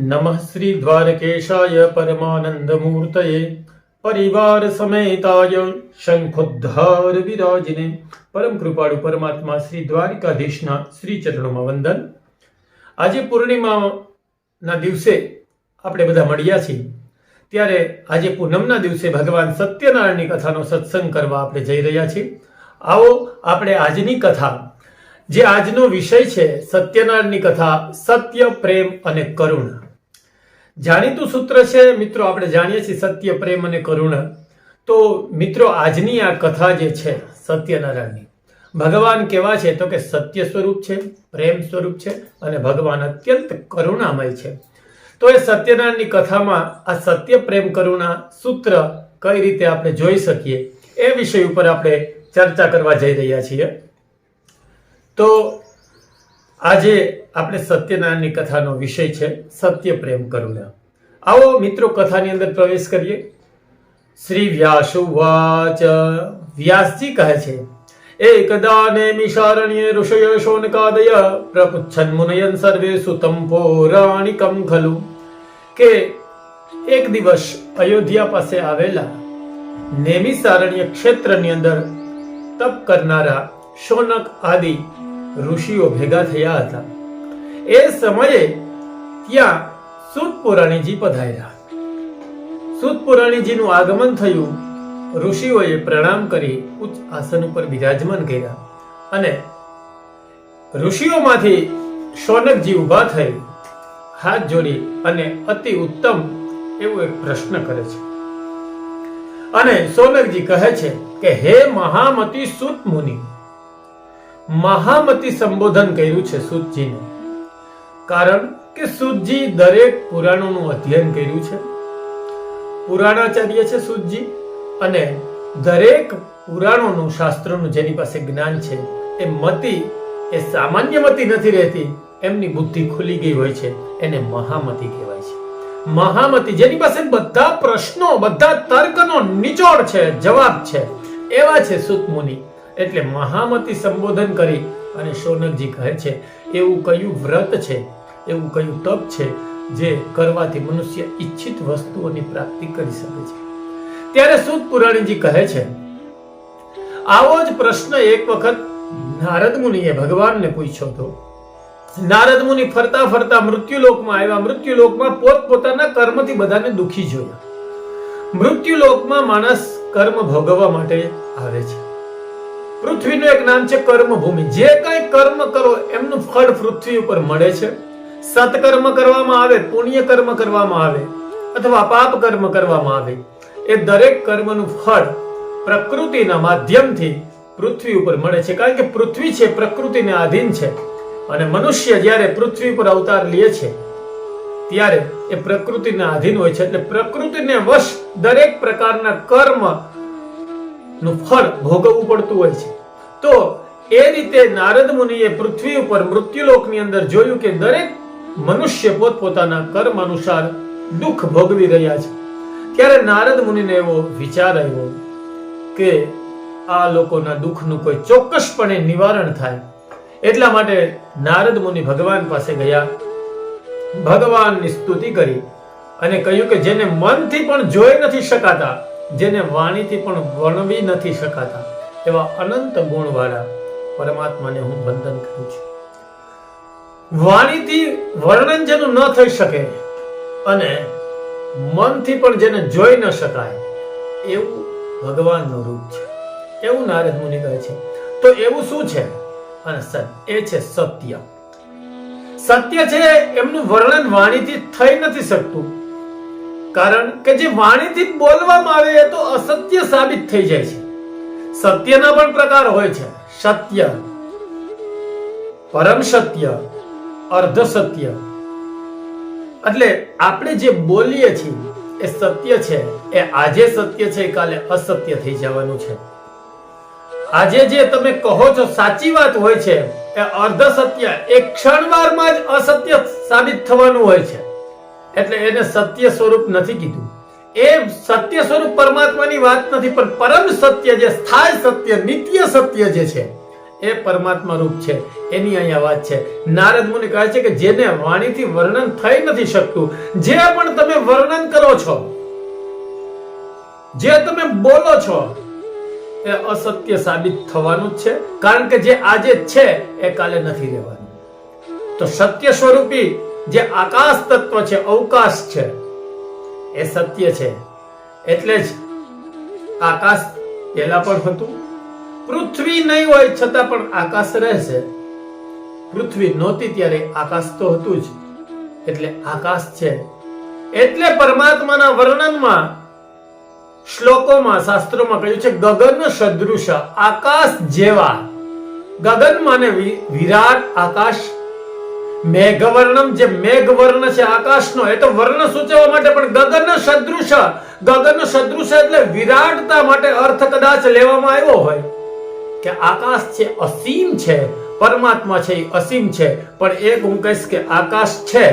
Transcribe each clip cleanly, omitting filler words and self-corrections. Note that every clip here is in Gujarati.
नमः श्री द्वारकेशाय परमानंदमूर्तये परिवार समेताय शंखोद्धार विराजिने परम कृपाळु परमात्मा श्री द्वारिकाधीशना श्री चरणों वंदन। आज पूर्णिमा दिवसे આપણે બધા મળ્યા છીએ ત્યારે આજે પૂનમના દિવસે ભગવાન સત્યનારાયણની કથાનો સત્સંગ કરવા આપણે જઈ રહ્યા છીએ। આવો આપણે આજની કથા જે આજનો વિષય છે સત્યનારાયણની કથા સત્ય પ્રેમ અને કરુણા જાણીતું સૂત્ર છે મિત્રો। આપણે જાણીએ છીએ સત્ય પ્રેમ અને કરુણા। તો મિત્રો આજની આ કથા જે છે સત્યનારાયણની ભગવાન કેવા છે તો કે સત્ય સ્વરૂપ છે, પ્રેમ સ્વરૂપ છે અને ભગવાન અત્યંત કરુણામય છે। તો એ સત્યનારાયણની કથામાં આ સત્ય પ્રેમ કરુણા સૂત્ર કઈ રીતે આપણે જોઈ શકીએ એ વિષય ઉપર આપણે ચર્ચા કરવા જઈ રહ્યા છીએ। તો આજે આપણે સત્યનારાયણની કથાનો વિષય છે સત્ય પ્રેમ કરુણા। આવો મિત્રો કથાની અંદર પ્રવેશ કરીએ। શ્રી વ્યાસુવાચ, વ્યાસજી કહે છે, એકદા નેમિષારણ્યે ઋષયો શૌનકાદય પ્રપુચ્છન મુનયન સર્વે સુતમ પૌરાણિકમ ખલુ કે એક દિવસ અયોધ્યા પાસે આવેલા નેમિષારણ્ય ક્ષેત્રની અંદર તપ કરનારા શૌનક આદિ ઋષિઓ ભેગા થયા હતા। એ સમયે ત્યાં સૂત પુરાણીજી પધાર્યા। સૂત પુરાણીજીનું આગમન થયું। ઋષિઓએ પ્રણામ કરી ઉચ્ચ આસન ઉપર બિરાજમાન કર્યા અને ઋષિઓમાંથી શૌનકજી ઊભા થઈ હાથ જોડી અને અતિ ઉત્તમ એવો એક પ્રશ્ન કરે છે અને શૌનકજી કહે છે કે હે મહામતી સૂત મુનિ। મહામતી સંબોધન કર્યું છે સૂતજીને, કારણ કે સૂતજી દરેક પુરાણોનું અધ્યયન કર્યું છે, પુરાણાચાર્ય છે સૂતજી અને દરેક પુરાણોનું શાસ્ત્રોનું જેની પાસે જ્ઞાન છે એ મતી એ સામાન્ય મતી નથી રહેતી, એમની બુદ્ધિ ખુલી ગઈ હોય છે, એને મહામતી કહેવાય છે। મહામતી જેની પાસે બધા પ્રશ્નો, બધા તર્કનો નિચોડ છે, જવાબ છે, એવા છે સૂત મુનિ। એટલે મહામતી સંબોધન કરી અને શૌનકજી કહે છે એવું કયું વ્રત છે, એવું કયું તપ છે જે કરવાથી મનુષ્ય ઈચ્છિત વસ્તુઓની પ્રાપ્તિ કરી શકે છે। ત્યારે સૂત પુરાણીજી કહે છે આવો જ પ્રશ્ન એક વખત નારદ મુનિએ ભગવાનને પૂછ્યો હતો। નારદ મુનિ ફરતા ફરતા મૃત્યુલોકમાં આવ્યા। મૃત્યુલોકમાં પોતપોતાના કર્મથી બધાને દુખી જોયા। મૃત્યુલોકમાં માણસ કર્મ ભોગવવા માટે આવે છે। પૃથ્વીનું એક નામ છે કર્મભૂમિ। જે કઈ કર્મ કરો એમનું ફળ પૃથ્વી ઉપર મળે છે। સત્કર્મ કરવામાં આવે, પુણ્ય કર્મ કરવામાં આવે અથવા પાપ કર્મ કરવામાં આવે, એ દરેક કર્મનું ફળ પ્રકૃતિના માધ્યમથી પૃથ્વી ઉપર મળે છે। કારણ કે પૃથ્વી છે પ્રકૃતિને આધીન છે અને મનુષ્ય જ્યારે પૃથ્વી પર અવતાર લે છે ત્યારે એ પ્રકૃતિના આધીન હોય છે। એટલે પ્રકૃતિને વશ દરેક પ્રકારના કર્મ નું ફળ ભોગવવું પડતું હોય છે। તો એ રીતે નારદ મુનિએ પૃથ્વી ઉપર મૃત્યુલોકની અંદર જોયું કે દરેક મનુષ્ય પોતપોતાના કર્મ અનુસાર દુઃખ ભોગવી રહ્યા છે। ત્યારે નારદ મુનિને એવો વિચાર આવ્યો કે આ લોકોના દુઃખનું કોઈ ચોક્કસપણે નિવારણ થાય। એટલા માટે નારદ મુનિ ભગવાન પાસે ગયા, ભગવાનની સ્તુતિ કરી અને કહ્યું કે જેને મનથી પણ જોઈ નથી શકાતા, જેને વાણીથી પણ વર્ણવી નથી શકાતા એવા અનંત ગુણવાળા પરમાત્માને હું વંદન કરું છું। વાણીથી વર્ણન જેનું ન થઈ શકે અને મનથી પણ જેને જોઈ ન શકાય એવું ભગવાનનું રૂપ છે, એવું નારદ મુનિ કહે છે। તો એવું શું છે? અને એ છે સત્ય। સત્ય છે એમનું વર્ણન વાણીથી થઈ નથી શકતું, કારણ કે જે વાણીથી બોલવામાં આવે એ તો અસત્ય સાબિત થઈ જાય છે। સત્યના પણ પ્રકાર હોય છે, સત્ય, પરમ સત્ય, અર્ધ સત્ય। એટલે આપણે જે બોલીએ છીએ એ સત્ય છે, એ આજે સત્ય છે, કાલે અસત્ય થઈ જવાનું છે। આજે જે તમે કહો છો સાચી વાત હોય છે એ અર્ધ સત્ય, એક ક્ષણવારમાં જ અસત્ય સાબિત થવાનું હોય છે। એટલે એને સત્ય સ્વરૂપ નથી કીધું। એ સત્ય સ્વરૂપ પરમાત્માની વાત નથી, પણ પરમ સત્ય જે સ્થાયી સત્ય, નિત્ય સત્ય જે છે એ પરમાત્મા રૂપ છે, એની અહીંયા વાત છે. નારદ મુનિ કહે છે કે જેને વાણીથી વર્ણન થઈ નથી શકતું, જે પણ તમે વર્ણન કરો છો, જે તમે બોલો છો, એ અસત્ય સાબિત થવાનું જ છે. કારણ કે જે આજે છે એ કાલે નથી રહેવાનું. તો સત્ય સ્વરૂપી જે આકાશ તત્વ છે, અવકાશ છે, એ સત્ય છે. એટલે જ આકાશ પહેલા પણ હતું. પૃથ્વી નહીં હોય છતાં પણ આકાશ રહેશે. પૃથ્વી નહોતી ત્યારે આકાશ તો હતું જ, એટલે આકાશ છે. એટલે પરમાત્માના વર્ણનમાં, શ્લોકોમાં, શાસ્ત્રોમાં કહ્યું છે ગગન સદૃશ, આકાશ જેવા. ગગન માને વિરાટ આકાશ. મેઘવર્ણમ, જે મેઘવર્ણ છે આકાશનો, એ તો વર્ણ સૂચવવા માટે, પણ ગગન સદૃશ, ગગન સદૃશ એટલે વિરાટતા માટે અર્થ કદાચ લેવામાં આવ્યો હોય કે આકાશ છે અસીમ છે, પરમાત્મા છે એ અસીમ છે. પણ એક હું કહીશ કે આકાશ છે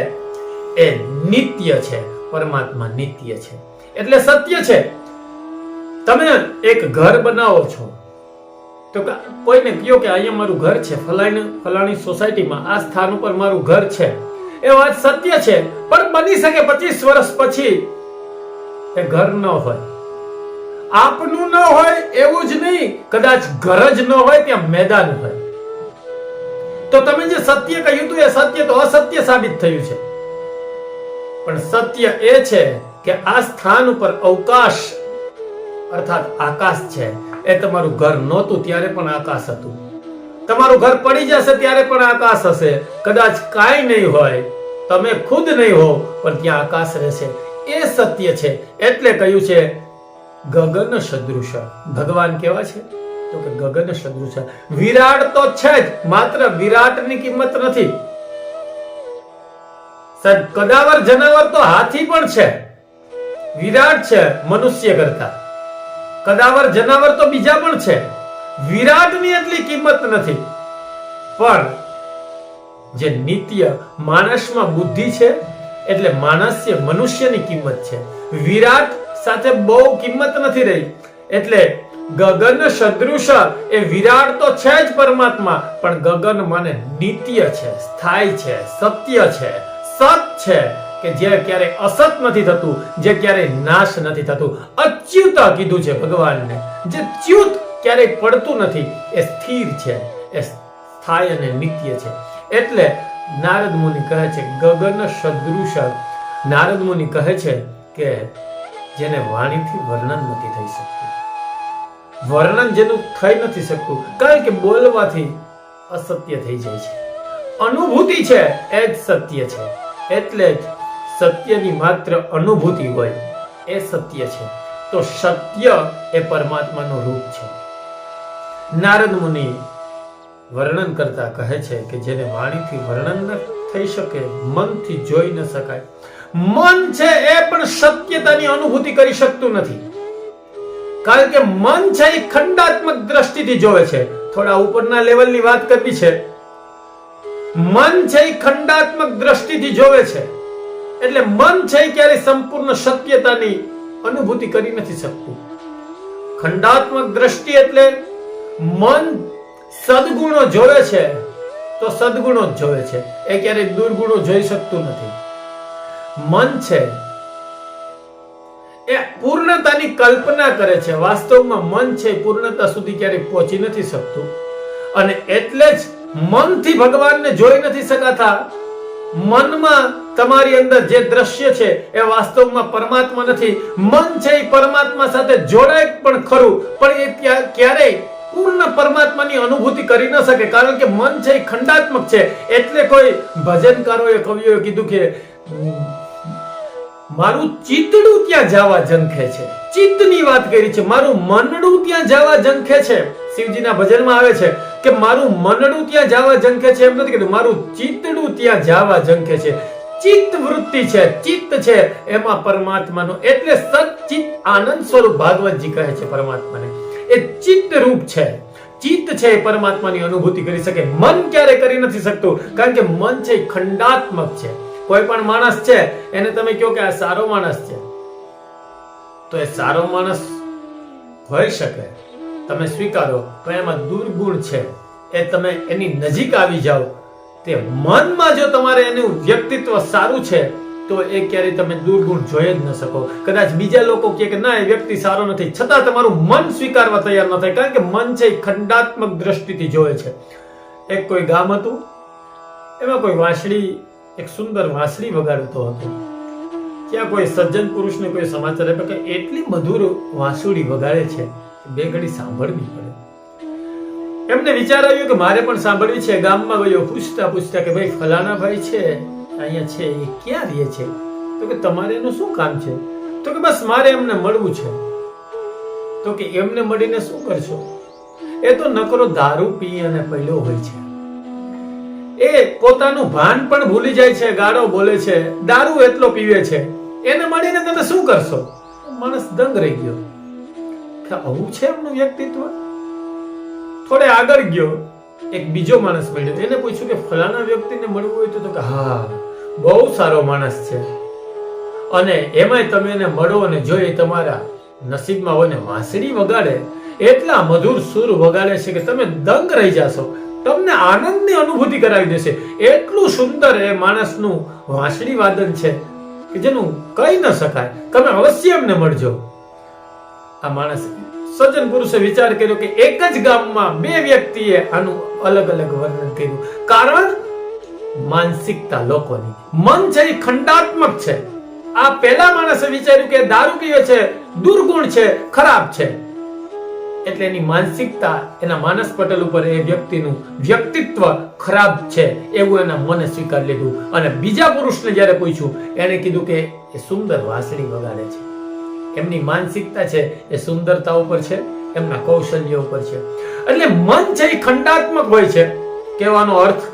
એ નિત્ય છે, પરમાત્મા નિત્ય છે, એટલે સત્ય છે. તમે એક ઘર બનાવો છો તો કોઈને કહો કે અહીંયા મારું ઘર છે, ફલાણી સોસાયટીમાં આ સ્થાન ઉપર મારું ઘર છે, એ વાત સત્ય છે. પણ બની શકે 25 વર્ષ પછી એ ઘર ન હોય, આપનું ન હોય એવું જ નહીં, કદાચ ઘર જ ન હોય, ત્યાં મેદાન હોય. તો તમે જે સત્ય કહ્યું હતું એ સત્ય તો અસત્ય સાબિત થયું છે. પણ સત્ય એ છે કે આ સ્થાન ઉપર અવકાશ અર્થાત આકાશ છે. એ તમારું ઘર નહોતું ત્યારે પણ આકાશ હતું. તમારું ઘર પડી જશે ત્યારે પણ આકાશ હશે. કદાચ કાંઈ નહીં હોય, તમે ખુદ નહીં હો, પણ ત્યાં આકાશ રહેશે. એ સત્ય છે. એટલે કહ્યું છે ગગન સદૃશ. ભગવાન કેવા છે તો કે ગગન સદૃશ. વિરાટ તો છે જ, માત્ર વિરાટની કિંમત નથી. કદાવર જનાવર તો હાથી પણ છે, વિરાટ છે મનુષ્ય કરતા. કદાવર જનાવર તો બીજા પણ છે, વિરાટની એટલી કિંમત નથી. પણ જે નિત્ય માણસમાં બુદ્ધિ છે એટલે માણસ્ય મનુષ્યની કિંમત છે. વિરાટ સાથે બહુ કિંમત નથી રહી. એટલે ગગન સદૃશ એ વિરાટ તો છે જ પરમાત્મા, પણ ગગન માને નિત્ય છે, સ્થાયી છે, સત્ય છે, સત છે કે જે ક્યારે અસત નથી થતું, જે ક્યારે નાશ નથી થતું. અચ્યુત કીધું છે ભગવાનને. જે ચ્યુત ક્યારેય પડતું નથી, એ સ્થિર છે, એ સ્થાયી અને નિત્ય છે. એટલે નારદ મુનિ કહે છે ગગન સદૃશ. નારદ મુનિ કહે છે કે જેને વાણીથી વર્ણન નથી થઈ શકતું, વર્ણન જેનું થઈ નથી શકતું, કારણ કે બોલવાથી અસત્ય થઈ જાય છે. અનુભૂતિ છે એ જ સત્ય છે. એટલે જ સત્યની માત્ર અનુભૂતિ હોય એ સત્ય છે. તો સત્ય એ પરમાત્માનું રૂપ છે. નારદ મુનિ વર્ણન કરતા કહે છે કે જેને વાણીથી વર્ણન ન થઈ શકે, મનથી જોઈ ન શકાય. મન છે એ પણ સત્યતાની અનુભૂતિ કરી શકતું નથી. કારણ કે મન છે એ ખંડાત્મક દ્રષ્ટિથી જોવે છે. થોડા ઉપરના લેવલની વાત કરવી છે. મન છે એ ખંડાત્મક દ્રષ્ટિથી જોવે છે. એટલે મન છે એ ક્યારે સંપૂર્ણ સત્યતાની અનુભૂતિ કરી નથી શકતું. ખંડાત્મક દ્રષ્ટિ એટલે મન સદગુણો જોવે છે તો સદગુણો જ જોવે છે, એ ક્યારેય દુર્ગુણો જોઈ શકતું નથી. મન છે એ પૂર્ણતાની કલ્પના કરે છે. વાસ્તવમાં મન છે પૂર્ણતા સુધી ક્યારેય પહોંચી નથી શકતું. અને એટલે જ મનથી ભગવાનને જોઈ નથી શકાતા. મનમાં તમારી અંદર જે દ્રશ્ય છે એ વાસ્તવમાં પરમાત્મા નથી. મન છે એ પરમાત્મા સાથે જોડાય પણ ખરું, પણ એ ક્યારેય પૂર્ણ પરમાત્માની અનુભૂતિ કરી ન શકે. કારણ કે મન છે એ ખંડાત્મક છે. એટલે કોઈ ભજનકારોએ, કવિઓએ કીધું કે મારું ચિત્તડું ત્યાં જવા ઝંખે છે. ચિત્તની વાત કરી છે. મારું મનડું ત્યાં જવા ઝંખે છે. શિવજીના ભજનમાં આવે છે કે મારું મનડું ત્યાં જવા ઝંખે છે. એમ નથી કીધું, મારું ચિત્તડું ત્યાં જવા ઝંખે છે. ચિત્ત વૃત્તિ છે, ચિત્ત છે એમાં પરમાત્માનો. એટલે સચ્ચિત આનંદ સ્વરૂપ ભાગવતજી કહે છે પરમાત્માને. એ ચિત્ત રૂપ છે. ચિત્ત છે એ પરમાત્માની અનુભૂતિ કરી શકે. મન ક્યારે કરી નથી શકતું, કારણ કે મન છે એ ખંડાત્મક છે. કોઈ પણ માણસ છે એને તમે કહો કે આ સારો માણસ છે, તો એ સારો માણસ હોઈ શકે, તમે સ્વીકારો, પણ એમાં દુર્ગુણ છે, એ તમે એની નજીક આવી જાઓ, તે મનમાં જો તમારે એનું વ્યક્તિત્વ સારું છે તો એ ક્યારે તમે દુર્ગુણ જોઈ જ ન શકો. કદાચ બીજા લોકો કહે કે ના એ વ્યક્તિ સારો નથી, છતાં તમારું મન સ્વીકારવા તૈયાર ન થાય, કારણ કે મન છે એ ખંડાત્મક દ્રષ્ટિથી જોવે છે. એક કોઈ ગામ હતું, એમાં કોઈ વાંસળી, એક સુંદર વાંસળી વગાડતો હતો. ત્યાં કોઈ સજ્જન પુરુષને કોઈ સમાચાર આપ્યા કે એટલી મધુર વાંસળી વગાડે છે, બે ઘડી સાંભળવી પડે. એમને વિચાર આવ્યો કે મારે પણ સાંભળવી છે. ગામમાં ગયો, પૂછતા કે ભાઈ ફલાણા ભાઈ છે અહીંયા છે, એ ક્યાં રહે છે? તો કે તમારે એનું શું કામ છે? તો કે બસ મારે એમને મળવું છે. તો કે એમને મળીને શું કરશો? એ તો નકરો દારૂ પી અને પડ્યો હોય છે, એ પોતાનું ભાન પણ ભૂલી જાય છે, ગાળો બોલે છે, દારૂ એટલો પીવે છે, એને મળીને તમે શું કરશો? માણસ દંગ રહી ગયો કે આવું છે એમનું વ્યક્તિત્વ. થોડે આગળ ગયો, એક બીજો માણસ મળ્યો. એને પૂછ્યું કે ફલાણા વ્યક્તિને મળવું હોય તો કે હા, બહુ સારો માણસ છે, અને એમાંય તમે એને મળો અને જો એ તમારા નસીબમાં હોય ને વાંસળી વગાડે, એટલા મધુર સુર વગાડે છે કે તમે દંગ રહી જાશો, તમને આનંદની અનુભૂતિ કરાવી દેશે. એટલું સુંદર એ માણસનું વાંસળી વાદન છે કે જેનું કહી ન શકાય. તમે અવશ્ય એમને મળજો. આ માણસ સજ્જન પુરુષે વિચાર કર્યો કે એક જ ગામમાં બે વ્યક્તિએ આનું અલગ અલગ વર્ણન કર્યું. કારણ માનસિકતા લોકોની, મન છે એ ખંડાત્મક છે. આ પહેલા માણસે વિચાર્યું કે દારૂ પીવે છે, દુર્ગુણ છે, ખરાબ છે, એટલે એની માનસિકતા, એના માનસ પટલ ઉપર એ વ્યક્તિનું વ્યક્તિત્વ ખરાબ છે એવું એના મને સ્વીકાર લીધું. અને બીજા પુરુષને જ્યારે પૂછ્યું, એને કીધું કે એ સુંદર વાંસળી વગાડે છે. એમની માનસિકતા છે એ સુંદરતા ઉપર છે, એમના કૌશલ્ય ઉપર છે. એટલે મન છે એ ખંડાત્મક હોય છે કહેવાનો અર્થ.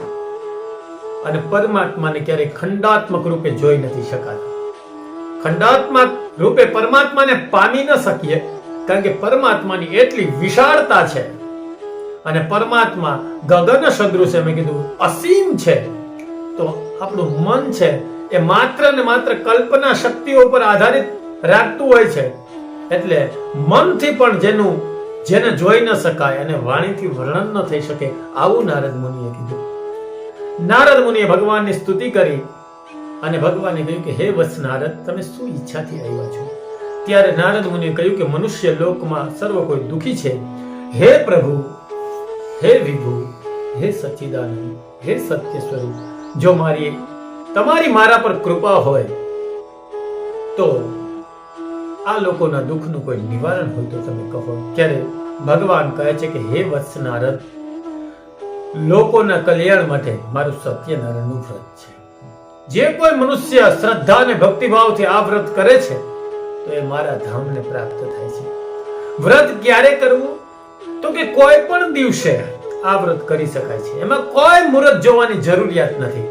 અને પરમાત્માને ક્યારેય ખંડાત્મક રૂપે જોઈ નથી શકાતા. ખંડાત્મક રૂપે પરમાત્માને પામી ન શકીએ, કારણ કે પરમાત્માની એટલી વિશાળતા છે, અને પરમાત્મા ગગન સદૃશ, મેં કીધું અસીમ છે. તો આપણું મન છે એ માત્ર ને માત્ર કલ્પના શક્તિઓ પર આધારિત રાખતું હોય છે. એટલે મનથી પણ જેને જોઈ ન શકાય અને વાણીથી વર્ણન ન થઈ શકે, આવું નારદ મુનિએ કીધું. નારદ મુનિએ ભગવાનની સ્તુતિ કરી અને ભગવાને કહ્યું કે હે વત્સ નારદ, તમે શું ઈચ્છાથી આવ્યા છો? ત્યારે નારદ મુનિએ કહ્યું કે મનુષ્ય લોકમાં સર્વ કોઈ દુખી છે. હે પ્રભુ, હે વિભુ, હે સચ્ચિદાનંદ, હે સત્ય સ્વરૂપ, જો તમારી મારા પર કૃપા હોય તો આ લોકોના દુઃખનું કોઈ નિવારણ હોય તો તમે કહો. ત્યારે ભગવાન કહે છે કે હે વત્સ નારદ, લોકોના કલ્યાણ માટે મારું સત્યનારાયણનું વ્રત છે. જે કોઈ મનુષ્ય શ્રદ્ધા અને ભક્તિભાવથી આ વ્રત કરે છે તો એ મારા ધામને પ્રાપ્ત થાય છે. વ્રત ક્યારે કરવું? તો કે કોઈ પણ દિવસે આ વ્રત કરી શકાય છે. એમાં કોઈ મુહૂર્ત જોવાની જરૂરિયાત નથી.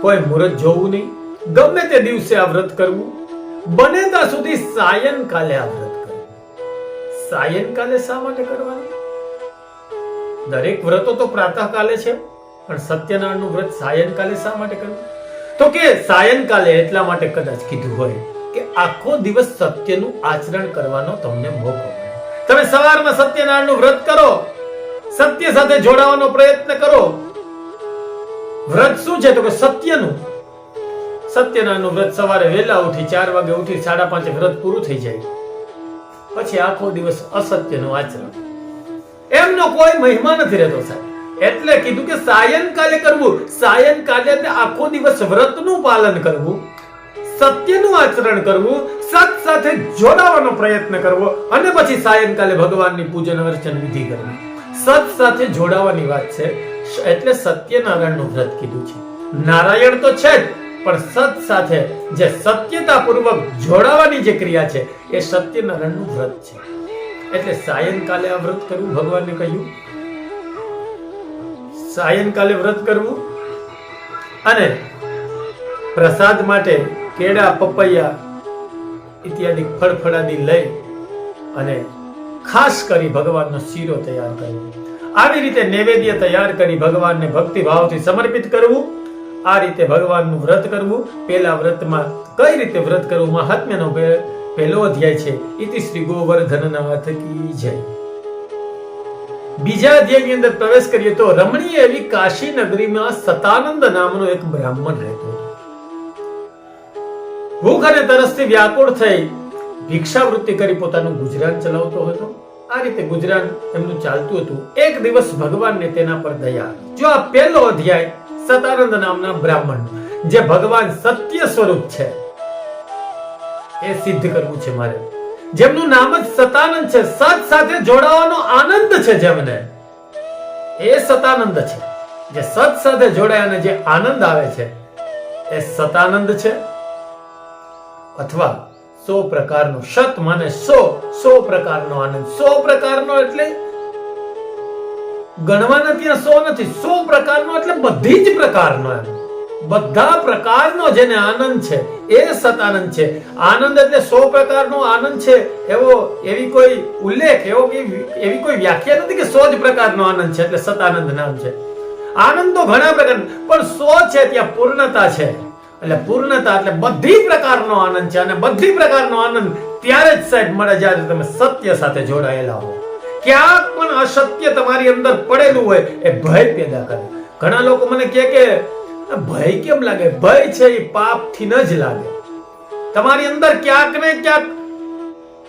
કોઈ મુહૂર્ત જોવું નહીં, ગમે તે દિવસે આ વ્રત કરવું. બને ત્યાં સુધી સાયંકાલે આ વ્રત કરવું. સાયંકાલે શા માટે કરવાનું? દરેક વ્રતો તો પ્રાતઃકાલે છે, પણ સત્યનારાયણનું વ્રત સાયંકાલે શા માટે કરવું? તો કે સાયંકાલે એટલા માટે કદાચ કીધું હોય કે આખો દિવસ સત્યનું આચરણ કરવાનો તમને મોકો મળે. તમે સવારમાં સત્યનારાયણનું વ્રત કરો, સત્ય સાથે જોડાવાનો પ્રયત્ન કરો. વ્રત શું છે? તો કે સત્યનું. સત્યનારાયણનું વ્રત સવારે વહેલા ઉઠી 4 વાગે ઉઠી 5:30 વ્રત પૂરું થઈ જાય, પછી આખો દિવસ અસત્યનું આચરણ. એમનો કોઈ મહિમા નથી રહેતો સાહેબ. એટલે કીધું કે સાયંકાલે કરવું. સાયંકાલે આખો દિવસ વ્રતનું પાલન કરવું, સત્યનું આચરણ કરવું, સત સાથે જોડાવાનો પ્રયત્ન કરવો, અને પછી સાયંકાલે ભગવાનની પૂજન અર્ચન વિધિ કરવી. સત સાથે જોડાવાની વાત છે, એટલે સત્યનારાયણનું વ્રત કીધું છે. નારાયણ તો છે જ, પણ સત સાથે જે સત્યતા પૂર્વક જોડાવાની જે ક્રિયા છે એ સત્યનારાયણનું વ્રત છે. એટલે સાયંકાલે આ વ્રત કરવું ભગવાને કહ્યું. સાયંકાલે વ્રત કરવું. અને પ્રસાદ માટે કેળા, પપૈયા ઇત્યાદિ ફળફળાદી લઈ અને ખાસ કરી ભગવાનનો શીરો તૈયાર કરવો. આવી રીતે નૈવેદ્ય તૈયાર કરી ભગવાનને ભક્તિ ભાવથી સમર્પિત કરવું. આ રીતે ભગવાનનું વ્રત કરવું. પેલા વ્રતમાં કઈ રીતે વ્રત કરવું મહાત્મ્યનો પહેલો અધ્યાય છે. ઇતિ શ્રી ગોવર્ધનનાથ કી જય. બીજા અધ્યાયની અંદર પ્રવેશ કરીએ તો રમણીય એવી કાશી નગરીમાં સતાનંદ નામનો એક બ્રાહ્મણ રહેતો હતો. ભૂખ અને તરસથી વ્યાકુળ થઈ ભિક્ષાવૃત્તિ કરી પોતાનું ગુજરાન ચલાવતો હતો. આ રીતે ગુજરાન એમનું ચાલતું હતું. એક દિવસ ભગવાનને તેના પર દયા આવી. જો આ પહેલો અધ્યાય સતાનંદ નામના બ્રાહ્મણ, જે ભગવાન સત્ય સ્વરૂપ છે એ સિદ્ધ કરવું છે મારે. જેમનું નામ જ સતાનંદ છે, સત સાથે જોડાવાનો આનંદ છે, જેમને એ સતાનંદ છે. જે સત સાથે જોડાય અને જે આનંદ આવે છે એ સતાનંદ છે. અથવા 100 પ્રકારનો, સત માને 100 પ્રકારનો આનંદ. 100 પ્રકારનો એટલે ગણવાના ત્યાં 100 નથી, 100 પ્રકારનો એટલે બધી જ પ્રકારનો, એમ બધા પ્રકારનો જેને આનંદ છે એ સતાનંદ છે. આનંદ એટલે 100 પ્રકારનો આનંદ છે એવી કોઈ ઉલ્લેખ, એવી કોઈ વ્યાખ્યા નથી કે 100 જ પ્રકારનો આનંદ છે એટલે સતાનંદ નામ છે. આનંદ તો ઘણા પ્રકાર, પણ 100 છે ત્યાં પૂર્ણતા છે. એટલે પૂર્ણતા એટલે બધી પ્રકારનો આનંદ છે. અને બધી પ્રકારનો આનંદ ત્યારે જ સાહેબ મળે જ્યારે તમે સત્ય સાથે જોડાયેલા હો. ક્યાંક પણ અસત્ય તમારી અંદર પડેલું હોય એ ભય પેદા કરે. ઘણા લોકો મને કહે કે ભય કેમ લાગે? ભય છે એ પાપથી ન જ લાગે. તમારી અંદર ક્યાંક ને ક્યાંક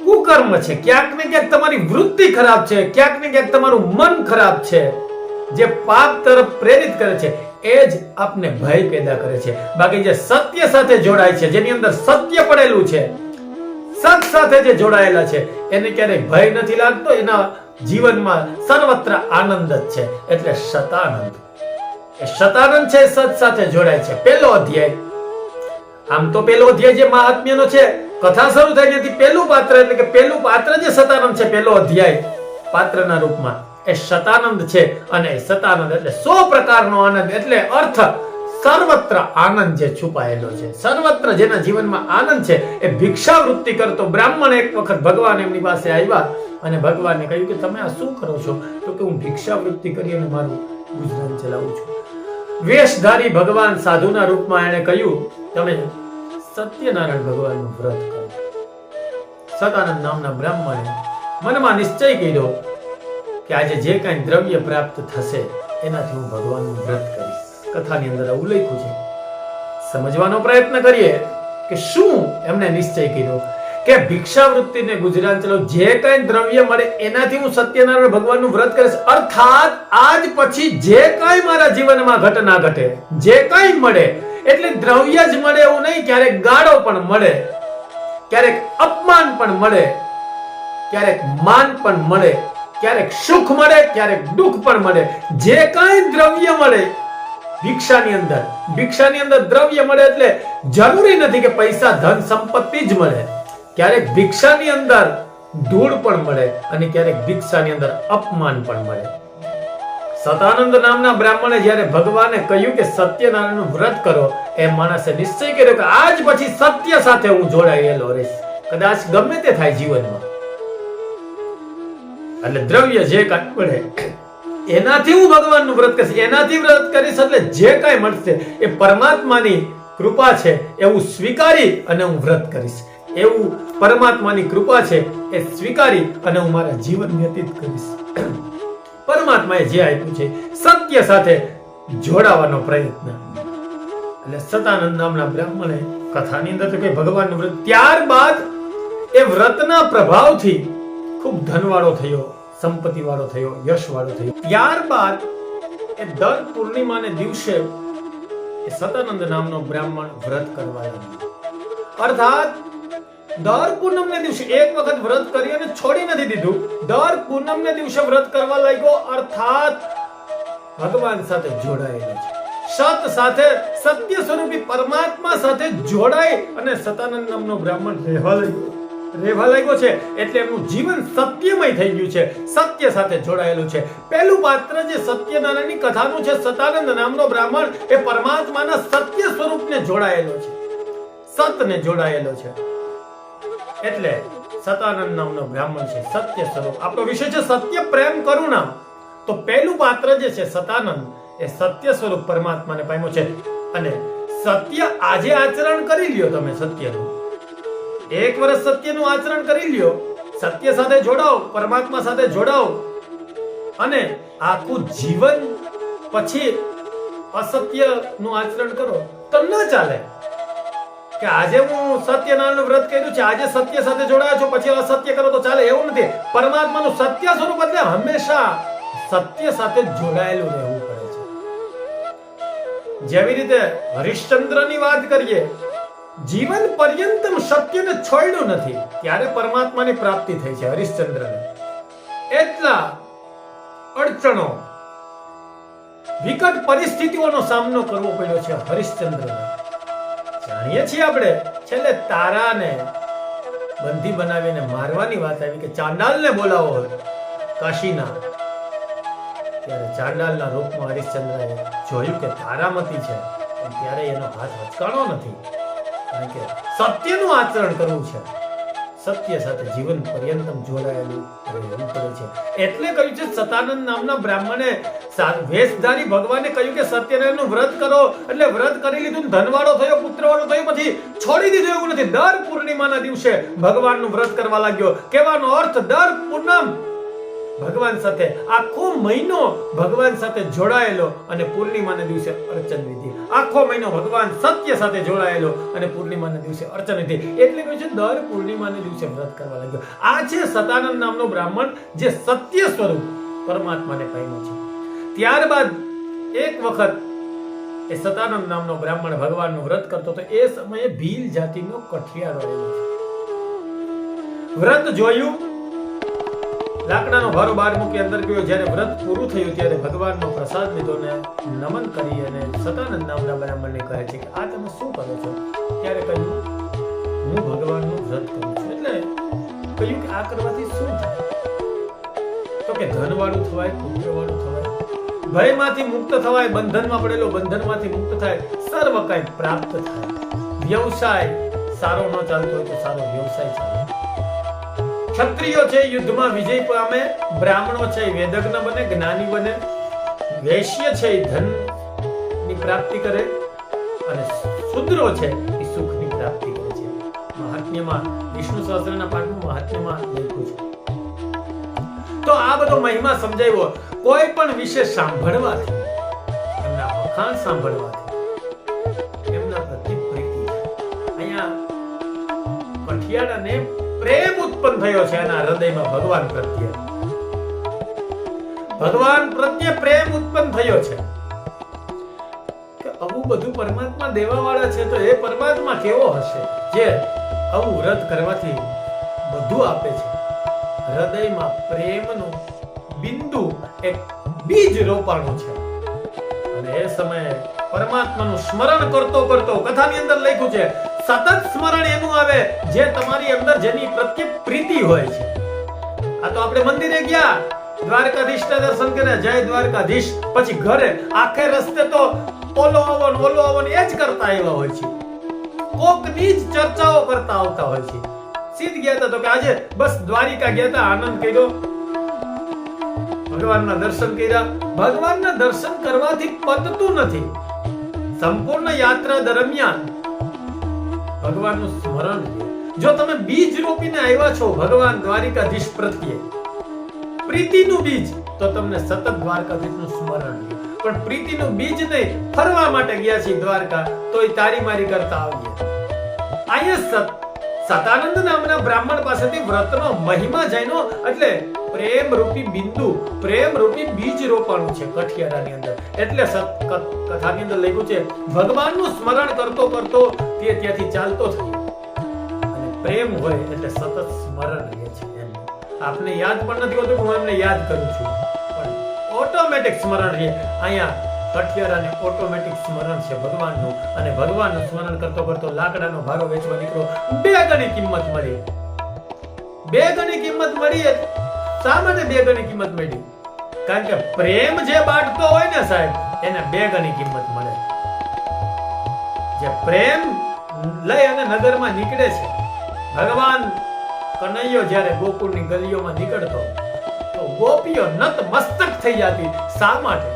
કુકર્મ છે, ક્યાંક ને ક્યાંક તમારી વૃત્તિ ખરાબ છે, ક્યાંક ને ક્યાંક તમારું મન ખરાબ છે, જે પાપ તરફ પ્રેરિત કરે છે એ જ આપને ભય પેદા કરે છે. બાકી જે સત્ય સાથે જોડાય છે, જેની અંદર સત્ય પડેલું છે, સત સાથે જે જોડાયેલા છે, એને ક્યારેય ભય નથી લાગતો. એના જીવનમાં સર્વત્ર આનંદ જ છે. એટલે સતાનંદ, એ સતાનંદ છે, સત સાથે જોડાય છે. પહેલો અધ્યાય, આમ તો પહેલો અધ્યાય જે મહાત્મ્યનો છે, કથા શરૂ થાય ત્યાંથી પહેલું પાત્ર, એટલે કે પહેલું પાત્ર જે સતાનંદ છે, પહેલો અધ્યાય પાત્રના રૂપમાં એ સતાનંદ છે. અને સતાનંદ એટલે 100 પ્રકારનો આનંદ, એટલે અર્થ સર્વત્ર આનંદ જે છુપાયેલો છે. સર્વત્ર જેના જીવનમાં આનંદ છે એ ભિક્ષાવૃત્તિ કરતો બ્રાહ્મણ એક વખત ભગવાન એમની પાસે આવ્યા અને ભગવાનને કહ્યું કે તમે આ શું કરો છો? તો કે હું ભિક્ષાવૃત્તિ કરી અને મારું ગુજરાન ચલાવું છું. વેશધારી ભગવાન સાધુના રૂપમાં એને કહ્યું તમે સત્યનારાયણ ભગવાનનું વ્રત કરો. સતાનંદ નામના બ્રાહ્મણે મનમાં નિશ્ચય કર્યો કે આજે જે કાંઈ દ્રવ્ય પ્રાપ્ત થશે એનાથી હું ભગવાનનું વ્રત કરીશ. કથાની અંદર ઉલ્લેખ છે. સમજવાનો પ્રયત્ન કરીએ કે શું એમને નિશ્ચય કર્યો કે ભિક્ષાવૃત્તિને ગુજરાન ચલાવ, જે કાંઈ દ્રવ્ય મળે એનાથી હું સત્યનારાયણ ભગવાનનું વ્રત કરીશ. અર્થાત આજ પછી જે કાંઈ મારા જીવનમાં ઘટના ઘટે, જે કાંઈ મળે, એટલે દ્રવ્ય જ મળે એવું નહીં, ક્યારેક ગાળો પણ મળે, ક્યારેક અપમાન પણ મળે, ક્યારેક માન પણ મળે, ક્યારેક સુખ મળે, ક્યારેક દુઃખ પણ મળે. જે કાંઈ દ્રવ્ય મળે ભિક્ષાની અંદર દ્રવ્ય મળે એટલે જરૂરી નથી કે પૈસા, ધન, સંપત્તિ જ મળે. ક્યારેક ભિક્ષાની અંદર ધૂળ પણ મળે અને ક્યારેક ભિક્ષાની અંદર અપમાન પણ મળે. સતાનંદ નામના બ્રાહ્મણે જ્યારે ભગવાને કહ્યું કે સત્યનારાયણનું વ્રત કરો, એ માણસે નિશ્ચય કર્યો કે આજ પછી સત્ય સાથે હું જોડાયેલો રહીશ, કદાચ ગમે તે થાય જીવનમાં. એટલે દ્રવ્ય જે કાંઈ મળે એનાથી હું ભગવાનનું વ્રત કરીશ, એનાથી વ્રત કરીશ. એટલે જે કાંઈ મળશે એ પરમાત્માની કૃપા છે એવું સ્વીકારી અને હું વ્રત કરીશ. એવું પરમાત્માની કૃપા છે એ સ્વીકારી અને હું મારા જીવન વ્યતીત કરીશ. પરમાત્માએ જે આપ્યું છે સત્ય સાથે જોડાવાનો પ્રયત્ન. એટલે સતાનંદ નામના બ્રાહ્મણે કથાની અંદર તો કે ભગવાનનું વ્રત, ત્યારબાદ એ વ્રતના પ્રભાવથી ખૂબ ધનવાળો થયો, સંપત્તિ વાળો થયો, યશ વાળો થયો. ત્યારબાદ એ દર પૂર્ણિમાને દિવસે એ સતાનંદ નામનો બ્રાહ્મણ વ્રત કરવા લાગ્યો. અર્થાત દર પૂનમને દિવસે એક વખત વ્રત કરી અને છોડી નથી દીધું, દર પૂનમને દિવસે વ્રત કરવા લાગ્યો. અર્થાત ભગવાન સાથે જોડાયેલો છે, સત સાથે, સત્ય સ્વરૂપી પરમાત્મા સાથે જોડાય અને સતાનંદ નામનો બ્રાહ્મણ રહેવા લાગ્યો છે. એટલે એમનું જીવન સત્યમય થઈ ગયું છે, સત્ય સાથે જોડાયેલું છે. પહેલું પાત્ર જે સત્યનારાયણની કથાનું છે, સતાનંદ નામનો બ્રાહ્મણ એ પરમાત્માના સત્ય સ્વરૂપને જોડાયેલો છે, સતને જોડાયેલો છે. એટલે સતાનંદ નામનો બ્રાહ્મણ છે સત્ય સ્વરૂપ. આપણો વિષય છે સત્ય, પ્રેમ, કરુણા. તો પહેલું પાત્ર જે છે સતાનંદ એ સત્ય સ્વરૂપ પરમાત્માને પામ્યો છે. અને સત્ય આજે આચરણ કરી લ્યો તમે, સત્યનું 1 વર્ષ સત્યનું આચરણ કરી લ્યો, સત્ય સાથે જોડાઓ, પરમાત્મા સાથે જોડાઓ અને આખું જીવન પછી અસત્યનું આચરણ કરો તો ન ચાલે. કે આજે હું સત્યનારાયણનું વ્રત કર્યું છે, આજે સત્ય સાથે જોડાયા છો, પછી અસત્ય કરો તો ચાલે, એવું નથી. પરમાત્માનું સત્ય સ્વરૂપ એટલે હંમેશા સત્ય સાથે જોડાયેલું રહેવું પડે છે. જેવી રીતે હરિશ્ચંદ્રની વાત કરીએ, જીવન પર્યંતમ સત્યને છોડ્યું નથી, ત્યારે પરમાત્માની પ્રાપ્તિ થઈ છે હરિશ્ચંદ્રને. એટલા અડચણો, વિકટ પરિસ્થિતિઓનો સામનો કરવો પડ્યો છે હરિશ્ચંદ્રને. જાણીએ છીએ આપણે, છેલ્લે તારાને બંધી બનાવીને મારવાની વાત આવી કે ચાંડાલને બોલાવો કાશીના. ત્યારે ચાંડાલના રૂપમાં હરિશ્ચંદ્રએ જોયું કે તારામતી છે, પણ ત્યારે એનો હાથ હચકાણો નથી, કારણ કે સત્યનું આચરણ કરવું છે, સત્ય સાથે જીવન પર્યંતમ જોડાયેલું રહેવું પડે છે. એટલે કહ્યું છે સતાનંદ નામના બ્રાહ્મણે વેશધારી ભગવાને કહ્યું કે સત્યનારાયણનું વ્રત કરો, એટલે વ્રત કરી લીધું, ધનવાળો થયો, પુત્રવાળો થયો, પછી છોડી દીધું એવું નથી. દર પૂર્ણિમાના દિવસે ભગવાનનું વ્રત કરવા લાગ્યો. કહેવાનો અર્થ દર પૂનમ ભગવાન સાથે, આખો મહિનો ભગવાન સાથે જોડાયેલો અને પૂર્ણિમાના દિવસે અર્ચન વિધિ. આખો મહિનો ભગવાન સત્ય સાથે જોડાયેલો અને પૂર્ણિમાના દિવસે અર્ચન વિધિ. એટલે કહ્યું છે દર પૂર્ણિમાના દિવસે વ્રત કરવા લાગ્યો. આ છે સતાનંદ નામનો બ્રાહ્મણ જે સત્ય સ્વરૂપ પરમાત્માને પામ્યો છે. ત્યારબાદ એક વખત એ સતાનંદ નામનો બ્રાહ્મણ ભગવાનનું વ્રત કરતો તો એ સમયે ભીલ જાતિનો કઠિયારો રહેલો છે. વ્રત જોયું, લાકડાનો ભારો બહાર મૂકી અંદર ગયો. જ્યારે વ્રત પૂરું થયું ત્યારે ભગવાનનો પ્રસાદ લીધો ને નમન કરી અને સતાનંદ નામના બ્રાહ્મણને કહે છે કે આ તમે શું કરો છો? ત્યારે કહ્યું હું ભગવાનનું વ્રત કરું છું. એટલે કહ્યું કે આ કરવાથી શું થાય? તો કે ધનવાળું થવાય, પુત્રવાળું થવાય, ભયમાંથી મુક્ત થવાય, બંધનમાં પડેલો બંધનમાંથી મુક્ત થાય, સર્વ કંઈ પ્રાપ્ત થાય, વ્યવસાય સારો ન ચાલતો હોય તો સારો વ્યવસાય ચાલે, ક્ષત્રિયો છે યુદ્ધમાં વિજય પામે, બ્રાહ્મણો છે વેદજ્ઞ બને, જ્ઞાની બને, વૈશ્ય છે ધનની પ્રાપ્તિ કરે અને શૂદ્રો છે એ સુખની પ્રાપ્તિ કરે છે. મહાત્મ્યમાં વિષ્ણુ સહસ્ત્રના પાઠમાં મહાત્મ્યમાં લખ્યું છે. તો આ બધો મહિમા સમજાવ્યો. કોઈ પણ વિશે સાંભળવાથી, એમના વખાણ સાંભળવાથી એમના પ્રતિ પ્રીતિ થાય. અહીંયા કઠિયારાને પ્રેમ ઉત્પન્ન થયો છે એના હૃદયમાં ભગવાન પ્રત્યે. ભગવાન પ્રત્યે પ્રેમ ઉત્પન્ન થયો છે કે આવું બધું પરમાત્મા દેવા વાળા છે, તો એ પરમાત્મા કેવો હશે જે આવું વ્રત કરવાથી બધું આપે છે. હૃદયમાં પ્રેમનું બિંદુ એક બીજ રોપાણું છે અને એ સમયે પરમાત્માનું સ્મરણ કરતો કરતો, કથાની અંદર લખ્યું છે સતત સ્મરણ એનું આવે જે તમારી અંદર જેની પ્રત્યે પ્રીતિ હોય છે. આ તો આપણે મંદિરે ગયા, દ્વારકાધીશના દર્શન કર્યા, જય દ્વારકાધીશ, પછી ઘરે આખે રસ્તે તો ઓલો આવન એ જ કરતા આવ્યા હોય છે, કોકની જ ચર્ચાઓ કરતા આવતા હોય છે. સીધ ગયા હતા તો કે આજે બસ દ્વારિકા ગયા હતા, આનંદ કર્યો, ભગવાનના દર્શન કર્યા. ભગવાનના દર્શન કરવાથી પતતું નથી. સંપૂર્ણ યાત્રા દરમિયાન ભગવાનનું સ્મરણ છે. જો તમે બીજ રોપીને આવ્યા છો ભગવાન દ્વારિકાધીશ પ્રત્યે, પ્રીતિનું બીજ, તો તમને સતત દ્વારકાધીશનું સ્મરણ છે. પણ પ્રીતિનું બીજ નહીં, ફરવા માટે ગયા છીએ દ્વારકા, તોય તારી મારી કરતા આવીએ. અહીંયા સતાનંદ નામના બ્રાહ્મણ પાસેથી વ્રતનો મહિમા જાણ્યો. એટલે પ્રેમ રૂપી બિંદુ, પ્રેમ રૂપી બીજ રોપાણું છે કઠિયારાની અંદર. એટલે કથાની અંદર લખ્યું છે ભગવાનનું સ્મરણ કરતો કરતો તે ત્યાંથી ચાલતો થયો. અને પ્રેમ હોય એટલે સતત સ્મરણ રહે છે. આપને યાદ પણ નથી હોતું, હું એમને યાદ કરું છું, પણ ઓટોમેટિક સ્મરણ રહે. અહીંયા કઠિયારાને ઓટોમેટિક સ્મરણ છે ભગવાનનું, અને ભગવાનનું સ્મરણ કરતો કરતો લાકડાનો ભારો વેચવા નીકળો. 2 ગણી કિંમત મળી. 2 ગણી કિંમત મળી. શા માટે 2 ગણી કિંમત મળી? કારણ કે પ્રેમ જે બાંટતો હોય ને સાહેબ, એને 2 ગણી કિંમત મળે. જે પ્રેમ લઈ અને નગરમાં નીકળે છે, ભગવાન કનૈયો જ્યારે ગોકુળની ગલીઓમાં નીકળતો તો ગોપીઓ નત મસ્તક થઈ જતી. શા માટે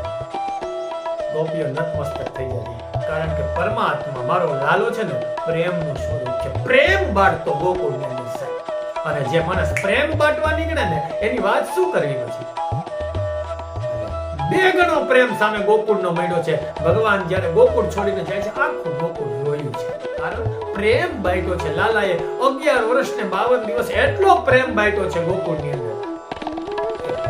ગોપીઓ નત મસ્તક થઈ જતી? કારણ કે પરમાત્મા મારો લાલો છે ને પ્રેમનું સ્વરૂપ છે. પ્રેમ બાંટતો ગોકુળની અંદર સાહેબ. અને જે માણસ પ્રેમ બાંટવા નીકળે ને એની વાત શું કરવી પછી? 2 ગણો પ્રેમ સામે ગોકુળનો મળ્યો છે. ભગવાન જ્યારે ગોકુળ છોડીને જાય છે, આખું ગોકુળ રોયું છે. કારણ પ્રેમ બાંટ્યો છે. લાલાએ 11 વર્ષ ને 52 દિવસ એટલો પ્રેમ બાંટ્યો છે ગોકુળની અંદર.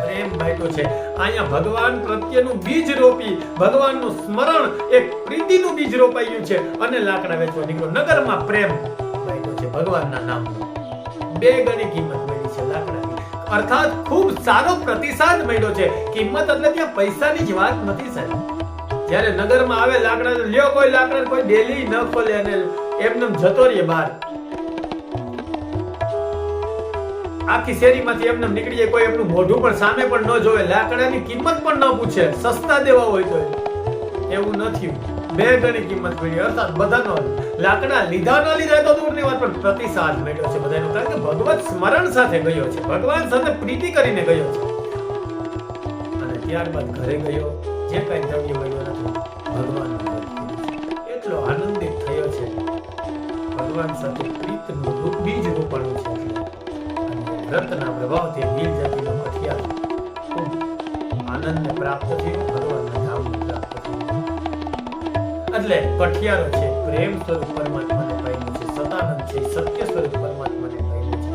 પ્રેમ બાંટ્યો છે. અહીંયા ભગવાન પ્રત્યેનું બીજ રોપી, ભગવાનનું સ્મરણ, એક પ્રીતિનું બીજ રોપાયું છે અને લાકડા વેચવા નીકળ્યો. નગરમાં પ્રેમ બાંટ્યો છે ભગવાનના નામનો. 2 ગણી કિંમત મળી છે લાકડાની. અર્થાત ખૂબ સારો પ્રતિસાદ મળ્યો છે. કિંમત એટલે ત્યાં પૈસાની જ વાત નથી સાહેબ. જ્યારે નગરમાં આવે લાકડા લ્યો, કોઈ લાકડા કોઈ ડેલી ન ખોલે અને એમને જતો રહે બહાર. આખી શેરીમાંથી એમને નીકળી જાય, કોઈ એમનું મોઢું પણ સામે પણ ન જોવે, લાકડાની કિંમત પણ ન પૂછે, સસ્તા દેવા હોય તો એવું નથી. 2 ગણી કિંમત મળી. અર્થાત બધાનો લાકડા લીધા ન લીધા તો દૂરની વાત, પણ પ્રતિસાદ મળ્યો છે બધાનો. કારણ કે ભગવત સ્મરણ સાથે ગયો છે, ભગવાન સાથે પ્રીતિ કરીને ગયો છે. અને ત્યારબાદ ઘરે ગયો, જે કઈ દ્રવ્ય મળ્યો નથી, ભગવાન એટલો આનંદિત થયો છે. ભગવાન સાથે પ્રીતનું બીજ રોપાણું છે. વ્રતના પ્રભાવથી નીલ જાતિનો કઠિયાર ખૂબ આનંદને પ્રાપ્ત થયો, ભગવાનના ધામને પ્રાપ્ત થયો. એટલે કઠિયારો છે પ્રેમ સ્વરૂપ પરમાત્માને પામ્યો છે, સતાનંદ છે સત્ય સ્વરૂપ પરમાત્માને પામ્યો છે.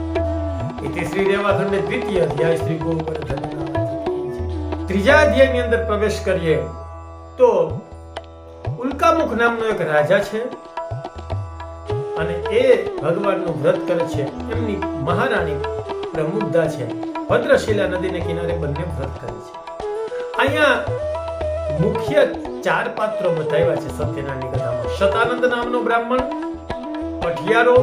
ઇતિ શ્રી રેવાખંડે દ્વિતીય અધ્યાય શ્રી ગોવર્ધન. ત્રીજા અધ્યાયની અંદર પ્રવેશ કરીએ તો ઉલ્કામુખ નામનો એક રાજા છે અને એ ભગવાનનું વ્રત કરે છે. એમની મહારાણી પ્રમુદ્ધા છે, ભદ્રશિલા નદીને કિનારે બંને વ્રત કરે છે. અહીંયા મુખ્ય 4 પાત્રો બતાવ્યા છે સત્યનારાયણની કથામાં. શતાનંદ નામનો બ્રાહ્મણ, કઠિયારો,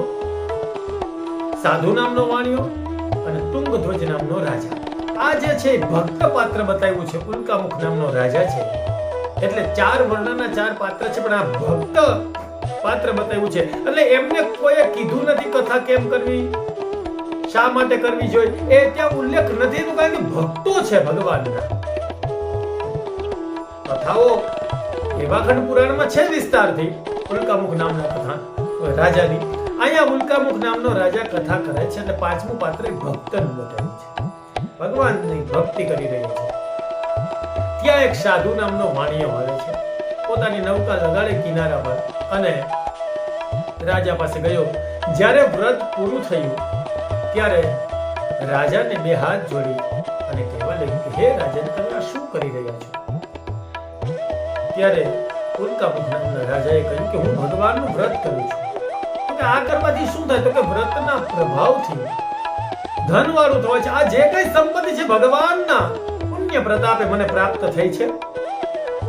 સાધુ નામનો વાણિયો અને તુંગધ્વજ નામનો રાજા. આ જે છે ભક્ત પાત્ર બતાવ્યું છે. ઉલ્કામુખ નામનો રાજા છે એટલે 4 વર્ણના 4 પાત્ર છે, પણ આ ભક્ત પાત્ર બતાવ્યું છે. એટલે એમને કોઈએ કીધું નથી કથા કેમ કરવી, શા માટે કરવી જોઈએ, એ ત્યાં ઉલ્લેખ નથી. કારણ કે ભક્તો છે ભગવાનના. કથાઓ રેવાખંડ પુરાણમાં છે વિસ્તારથી ઉલ્કામુખ નામના કથા રાજાની. અહીંયા ઉલ્કામુખ નામનો રાજા કથા કરે છે એટલે 5મું પાત્ર ભક્તનું બતાવ્યું છે. ભગવાનની ભક્તિ કરી રહ્યો છે. ત્યાં એક સાધુ નામનો વાણિયો આવે છે, પોતાની નૌકા લગાડે કિનારા પર અને રાજા પાસે ગયો. જ્યારે વ્રત પૂરું થયું ત્યારે રાજાને 2 હાથ જોડી અને કહેવા લાગ્યો કે હે રાજન, તમે આ શું કરી રહ્યા છો? ત્યારે ઉલ્કામુખ નામના રાજાએ કહ્યું કે હું ભગવાનનું વ્રત કરું છું. તો કે આ કરવાથી શું થાય? તો કે વ્રતના પ્રભાવથી ધનવાળું થવાય છે. આ જે કઈ સંપત્તિ છે ભગવાનના પુણ્ય પ્રતાપે મને પ્રાપ્ત થઈ છે.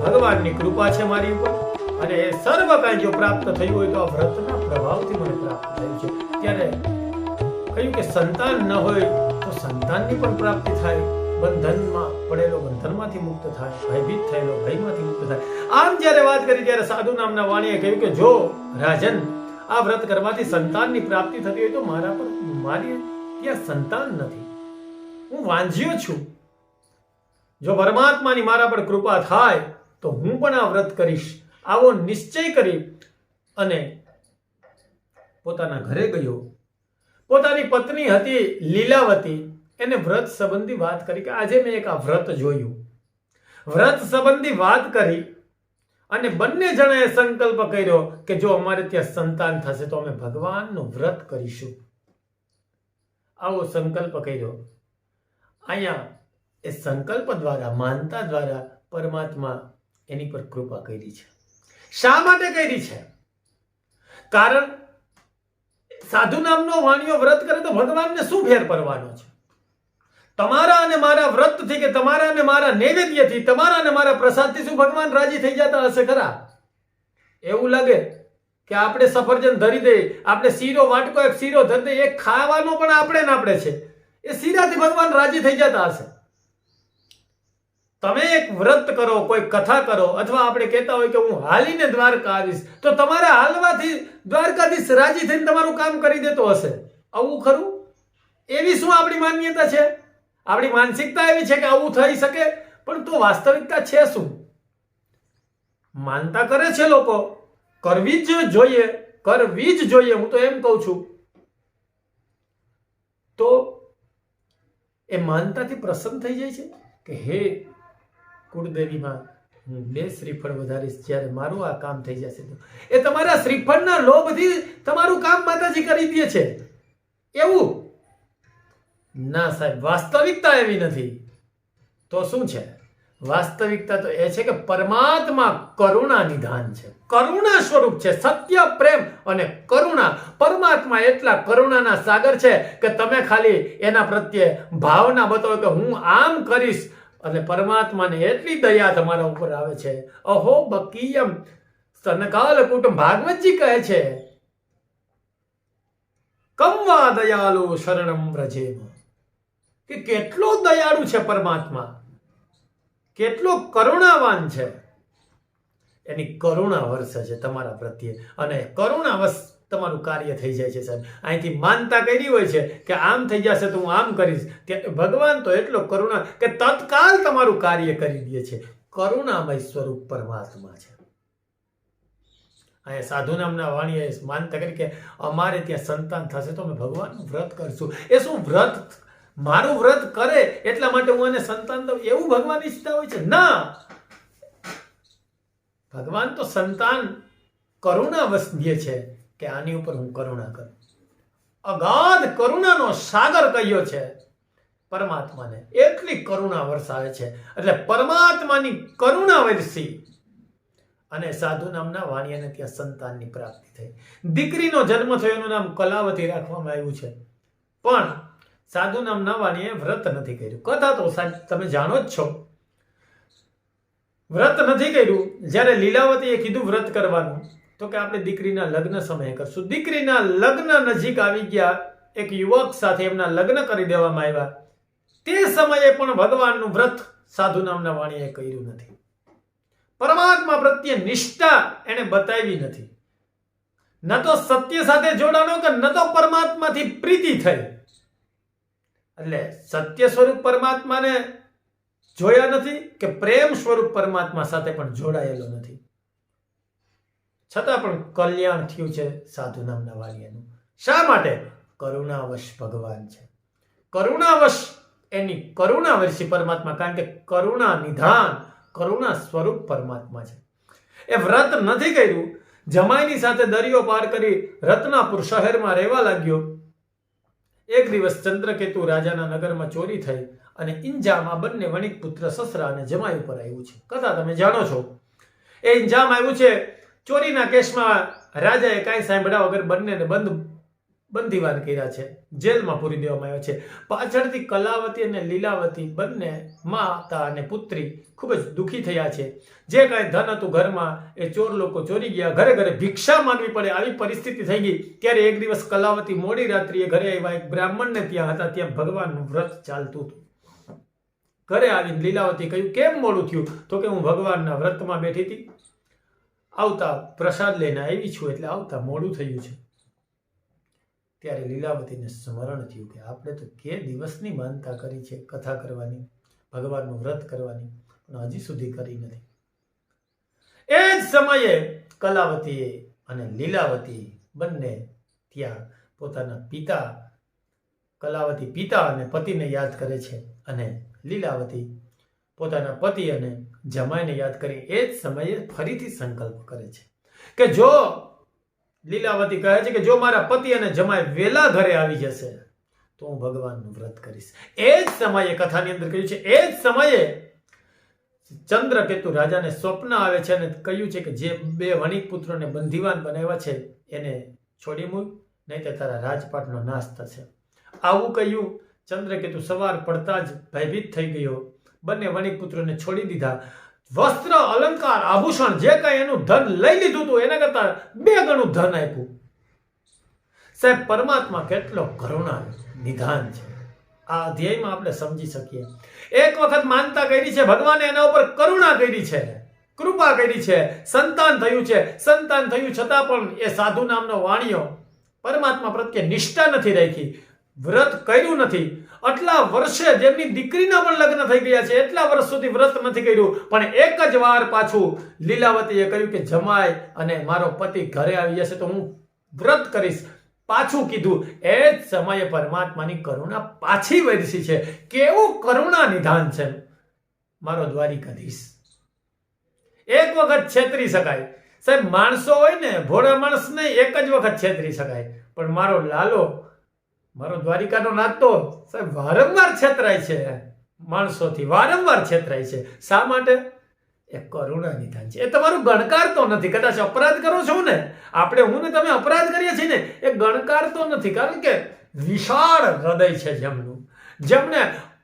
ભગવાનની કૃપા છે મારી ઉપર અને એ સર્વ કાંઈ જો પ્રાપ્ત થયું હોય તો આ વ્રતના પ્રભાવથી મને પ્રાપ્ત થયું છે. ત્યારે કહ્યું કે સંતાન ન હોય તો સંતાનની પણ પ્રાપ્તિ થાય, બંધનમાં પડેલો બંધનમાંથી મુક્ત થાય, ભયભીત થયેલો ભયમાંથી મુક્ત થાય. આમ જ્યારે વાત કરી ત્યારે સાધુ નામના વાણીએ કહ્યું કે જો રાજન, આ વ્રત કરવાથી સંતાનની પ્રાપ્તિ થતી હોય તો મારી ત્યાં સંતાન નથી, હું વાંઝ્યો છું. જો પરમાત્માની મારા પર કૃપા થાય તો હું પણ આ વ્રત કરીશ, આવો નિશ્ચય કરી અને પોતાના ઘરે ગયો. પોતાની પત્ની હતી લીલાવતી, એને વ્રત સંબંધી વાત કરી કે આજે મેં એક આ વ્રત જોયું. વ્રત સંબંધી વાત કરી અને બંને જણાએ સંકલ્પ કર્યો કે જો અમારે ત્યાં સંતાન થશે તો અમે ભગવાનનું વ્રત કરીશું. આવો સંકલ્પ કર્યો. અહીંયા એ સંકલ્પ દ્વારા, માનતા દ્વારા પરમાત્મા એની પર કૃપા કરી છે. શા માટે કરી છે? કારણ સાધુ નામનો વાણિયો વ્રત કરે તો ભગવાનને શું ફેર પડવાનો છે? તમારા અને મારા વ્રતથી કે તમારા અને મારા નૈવેદ્યથી, તમારા અને મારા પ્રસાદથી શું ભગવાન રાજી થઈ જતા હશે ખરા? એવું લાગે કે આપણે સફરજન ધરી દઈએ, આપણે શીરો વાટકો એક શીરો ધરી દઈએ, એ ખાવાનો પણ આપણે ને આપણે છે, એ શીરાથી ભગવાન રાજી થઈ જતા હશે? તમે એક વ્રત કરો, કોઈ કથા કરો, અથવા આપણે કહેતા હોય કે હું હાલીને દ્વારકા આવીશ, તો તમારા હાલવાથી દ્વારકાધીશ રાજી થઈને તમારું કામ કરી દેતો હશે. આવું ખરું? એવી શું આપણી માન્યતા છે? આપણી માનસિકતા એવી છે કે આવું થઈ શકે, પણ તો વાસ્તવિકતા છે શું? માનતા કરે છે લોકો, કરવી જ જોઈએ, કરવી જ જોઈએ. હું તો એમ કહું છું, તો એ માનતાથી પ્રસન્ન થઈ જાય છે કે હે કુળદેવીમાં હું 2 શ્રીફળ વધારીશ, જ્યારે મારું આ કામ થઈ જશે તો. એ તમારા શ્રીફળના લોભથી તમારું કામ માતાજી કરી દે છે એવું ના સાહેબ, વાસ્તવિકતા એવી નથી. તો શું છે? વાસ્તવિકતા તો એ છે કે પરમાત્મા કરુણા નિધાન છે, કરુણા સ્વરૂપ છે. સત્ય, પ્રેમ અને કરુણા. પરમાત્મા એટલા કરુણાના સાગર છે કે તમે ખાલી એના પ્રત્યે ભાવના બતાવો કે હું આમ કરીશ, અને પરમાત્માને એટલી દયા તમારા ઉપર આવે છે. અહો બકીયમ સનકાલ કુટુંબ. ભાગવતજી કહે છે કમવા દયાલુ શરણમ વ્રજેમ, કે કેટલો દયાળુ છે પરમાત્મા, કેટલો કરુણાવાન છે. એની કરુણા વર્ષે છે તમારા પ્રત્યે, અને કરુણાવશ તમારું કાર્ય થઈ જાય છે સાહેબ. અહીંથી માનતા કરી હોય છે કે આમ થઈ જશે તો હું આમ કરીશ, ભગવાન તો એટલો કરુણા કે તત્કાલ તમારું કાર્ય કરી દે છે. કરુણામય સ્વરૂપ પરમાત્મા છે. અહીંયા સાધુ નામના વાણીએ માનતા કરી કે અમારે ત્યાં સંતાન થશે તો અમે ભગવાનનું વ્રત કરશું. એ શું વ્રત? મારું વ્રત કરે એટલા માટે હું એને સંતાન દઉં એવું ભગવાન ઈચ્છતા હોય છે? ના, ભગવાન તો સંતાન કરુણાવશ દે છે કે આની ઉપર હું કરુણા કરું. અગાધ કરુણાનો સાગર કહ્યો છે પરમાત્માને, એટલી કરુણા વરસાવે છે. એટલે પરમાત્માની કરુણા વરસી અને સાધુ નામના વાણિયાને ત્યાં સંતાનની પ્રાપ્તિ થઈ. દીકરીનો જન્મ થયો, એનું નામ કલાવતી રાખવામાં આવ્યું છે. પણ સાધુ નામના વાણીએ વ્રત નથી કર્યું. કથા તો સાહેબ તમે જાણો જ છો, વ્રત નથી કર્યું. જ્યારે લીલાવતીએ કીધું વ્રત કરવાનું, તો કે આપણે દીકરીના લગ્ન સમયે કરશું. દીકરીના લગ્ન નજીક આવી ગયા, એક યુવક સાથે એમના લગ્ન કરી દેવામાં આવ્યા. તે સમયે પણ ભગવાનનું વ્રત સાધુ નામના વાણીએ કર્યું નથી. પરમાત્મા પ્રત્યે નિષ્ઠા એને બતાવી નથી. ન તો સત્ય સાથે જોડાણો કે ન તો પરમાત્માથી પ્રીતિ થઈ. એટલે સત્ય સ્વરૂપ પરમાત્માને જોયા નથી કે પ્રેમ સ્વરૂપ પરમાત્મા સાથે પણ જોડાયેલો નથી. છતાં પણ કલ્યાણ થયું છે સાધુ નામના વાણિયાનું. શા માટે? કરુણાવશ ભગવાન છે. કરુણાવશ એની કરુણા વર્ષી પરમાત્મા, કારણ કે કરુણા નિધાન, કરુણા સ્વરૂપ પરમાત્મા છે. એ વ્રત નથી કર્યું. જમાઈની સાથે દરિયો પાર કરી રત્નાપુર શહેરમાં રહેવા લાગ્યો. એક દિવસ ચંદ્રકેતુ રાજાના નગરમાં ચોરી થઈ અને ઇંજામ, આ બંને વણિક પુત્ર સસરા અને જમાઈ ઉપર આવ્યું છે. કથા તમે જાણો છો. એ ઇંજામ આવ્યું છે ચોરીના કેસમાં. રાજાએ કાંઈ સાંભળ્યા વગર બંનેને બંધીવાન કર્યા છે, જેલમાં પૂરી દેવામાં આવ્યા છે. પાછળથી કલાવતી અને લીલાવતી બંને માતા અને પુત્રી ખૂબ જ દુઃખી થયા છે. જે કાંઈ ધન હતું ઘરમાં એ ચોર લોકો ચોરી ગયા. ઘરે ઘરે ભિક્ષા માંગવી પડે આવી પરિસ્થિતિ થઈ ગઈ. ત્યારે એક દિવસ કલાવતી મોડી રાત્રિએ ઘરે આવ્યા. એક બ્રાહ્મણને ત્યાં હતા, ત્યાં ભગવાનનું વ્રત ચાલતું હતું. ઘરે આવીને લીલાવતી કહ્યું કેમ મોડું થયું? તો કે હું ભગવાનના વ્રતમાં બેઠી હતી, આવતા પ્રસાદ લઈને આવી છું, એટલે આવતા મોડું થયું છે. ત્યારે લીલાવતીને સ્મરણ થયું કે આપણે તો કે દિવસની માનતા કરી છે કથા કરવાની, ભગવાનનું વ્રત કરવાની, પણ હજી સુધી કરી નથી. એ જ સમયે કલાવતી અને લીલાવતી બંને ત્યાં પોતાના પિતા, કલાવતી પિતા અને પતિને યાદ કરે છે, અને લીલાવતી પોતાના પતિ અને જમાઈને યાદ કરી એ જ સમયે ફરીથી સંકલ્પ કરે છે કે જો લીલાવતી કહે છે કે જો મારા પતિ અને જમાઈ વેલા ઘરે આવી જશે તો હું ભગવાનનું વ્રત કરીશ. એ જ સમયે કથાની અંદર કહ્યું છે, એ જ સમયે ચંદ્રકેતુ રાજાને સ્વપ્ન આવે છે અને કહ્યું છે કે જે 2 વણિક પુત્રોને બંધીવાન બનાવ્યા છે એને છોડી મૂક, નહીં તો તારા રાજપાટનો નાશ થશે. આવું કહ્યું. ચંદ્રકેતુ સવાર પડતા જ ભયભીત થઈ ગયો. બંને વણિક પુત્રોને છોડી દીધા. વસ્ત્ર, અલંકાર, આભૂષણ જે કાંઈ એનું ધન લઈ લીધું હતું એના કરતા 2 ગણું ધન આપ્યું. સાહેબ પરમાત્મા કેટલો કરુણા નિધાન છે, આ અધ્યાયમાં આપણે સમજી શકીએ. એક વખત માનતા કરી છે, ભગવાને એના ઉપર કરુણા કરી છે, કૃપા કરી છે, સંતાન થયું છે. સંતાન થયું છતાં પણ એ સાધુ નામનો વાણિયો પરમાત્મા પ્રત્યે નિષ્ઠા નથી રાખી, વ્રત કર્યું નથી. આટલા વર્ષે જેમની દીકરીના પણ લગ્ન થઈ ગયા છે, એટલા વર્ષ સુધી વ્રત નથી કર્યું. પણ એક જ વાર પાછું લીલાવતીએ કહ્યું કે જમાઈ અને મારો પતિ ઘરે આવી જશે તો હું વ્રત કરીશ. પાછું કીધું. એ જ સમયે પરમાત્માની કરુણા પાછી વરસી છે. કેવું કરુણા નિધાન છે. મારો દ્વારિકાધીશ. એક વખત છેતરી શકાય સાહેબ, માણસો હોય ને, ભોળા માણસને એક જ વખત છેતરી શકાય, પણ મારો લાલો, મારો દ્વારિકાનો નાથ તો સાહેબ વારંવાર છેતરાય છે માણસોથી, વારંવાર છેતરાય છે. શા માટે? એ કરુણા નિધાન છે. એ તમારું ગણકારતો નથી. કદાચ અપરાધ કરો છો ને, આપણે, હું ને તમે અપરાધ કરીએ છીએ ને, એ ગણકારતો નથી, કારણ કે વિશાળ હૃદય છે જેમનું, જેમને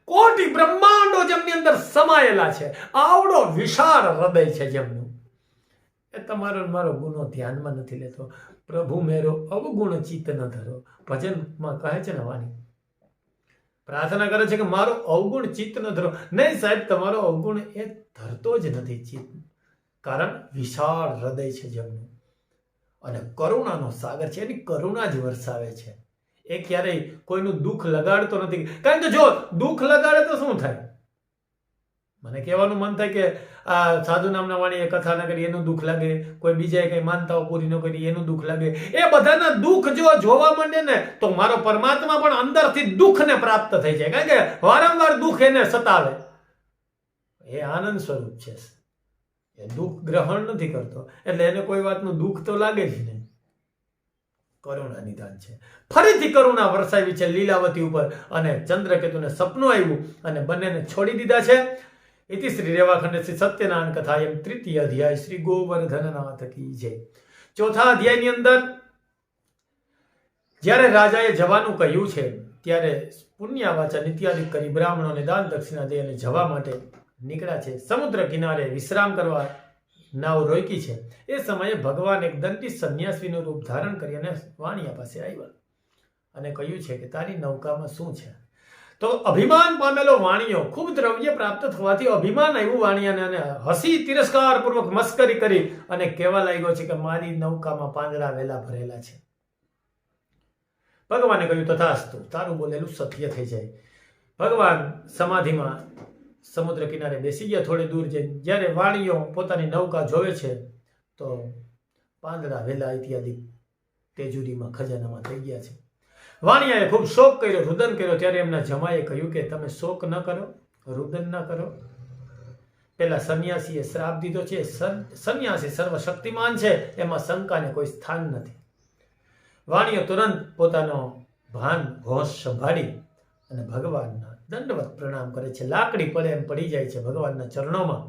કોટી બ્રહ્માંડો જેમની અંદર સમાયેલા છે, આવડો વિશાળ હૃદય છે જેમનું, એ તમારો મારો ગુનો ધ્યાનમાં નથી લેતો. પ્રભુ મેરો અવગુણ ચિત્ત ન ધરો. ભજનમાં કહે છે ને વાણી, પ્રાર્થના કરે છે કે મારો અવગુણ ચિત્ત ન ધરો. નહીં સાહેબ, તમારો અવગુણ એ ધરતો જ નથી ચિત્ત, કારણ વિશાળ હૃદય છે જેમનું, અને કરુણાનો સાગર છે, એની કરુણા જ વરસાવે છે. એ ક્યારેય કોઈનું દુઃખ લગાડતો નથી, કારણ કે જો દુઃખ લગાડે તો શું થાય? મને કહેવાનું મન થાય કે આ સાધુ નામના વાણીએ કથા ન કરી એનું દુઃખ લાગે, કોઈ બીજાએ કઈ માનતાઓ પૂરી ન કરી એનું દુઃખ લાગે. એ બધાના દુઃખ જો જોવા માંડે ને, તો મારો પરમાત્મા પણ અંદરથી દુઃખને પ્રાપ્ત થઈ જાય, કારણ કે વારંવાર દુઃખ એને સતાવે. એ આનંદ સ્વરૂપ છે, એ દુઃખ ગ્રહણ નથી કરતો, એટલે એને કોઈ વાતનું દુઃખ તો લાગે જ નહીં. કરુણા નિધાન છે. ફરીથી કરુણા વરસાવી છે લીલાવતી ઉપર, અને ચંદ્રકેતુને સપનું આવ્યું અને બંનેને છોડી દીધા છે. ઇતિ શ્રી રેવાખંડ શ્રી સત્યનારાયણ કથા એમ તૃતીય અધ્યાય શ્રી ગોવર્ધનનાથ કી જય. ચોથા અધ્યાયની અંદર જ્યારે રાજાએ જવાનું કહ્યું છે, ત્યારે પુણ્યવાચન ઇત્યાદિ કરી બ્રાહ્મણોને દાન દક્ષિણા દઈ અને જવા માટે નીકળ્યા છે. સમુદ્ર કિનારે વિશ્રામ કરવા નાવ રોકી છે. એ સમયે ભગવાન એક દંડી સંન્યાસીનું રૂપ ધારણ કરી અને વાણિયા પાસે આવ્યા અને કહ્યું છે કે તારી નૌકામાં શું છે? તો અભિમાન પામેલો વાણિયો, ખૂબ દ્રવ્ય પ્રાપ્ત થવાથી અભિમાન આવ્યું વાણિયાને, અને હસી તિરસ્કાર પૂર્વક મસ્કરી કરી અને કહેવા લાગ્યો છે કે મારી નૌકામાં પાંદડા વેલા ભરેલા છે. ભગવાને કહ્યું તથાસ્તુ, તારું બોલેલું સત્ય થઈ જાય. ભગવાન સમાધિમાં સમુદ્ર કિનારે બેસી ગયા. થોડી દૂર જઈને જ્યારે વાણિયો પોતાની નૌકા જોવે છે, તો પાંદડા વેલા ઇત્યાદિ તેજુરીમાં ખજાનામાં થઈ ગયા છે. વાણિયાએ ખૂબ શોક કર્યો, રુદન કર્યો. ત્યારે એમના જમાએ કહ્યું કે તમે શોક ન કરો, રુદન ન કરો. પેલા સંન્યાસીએ શ્રાપ દીધો છે. સંન્યાસી સર્વશક્તિમાન છે, એમાં શંકાને કોઈ સ્થાન નથી. વાણિયો તુરંત પોતાનો ભાન હોશ સંભાળી અને ભગવાનના દંડવત પ્રણામ કરે છે. લાકડી પડે એમ પડી જાય છે ભગવાનના ચરણોમાં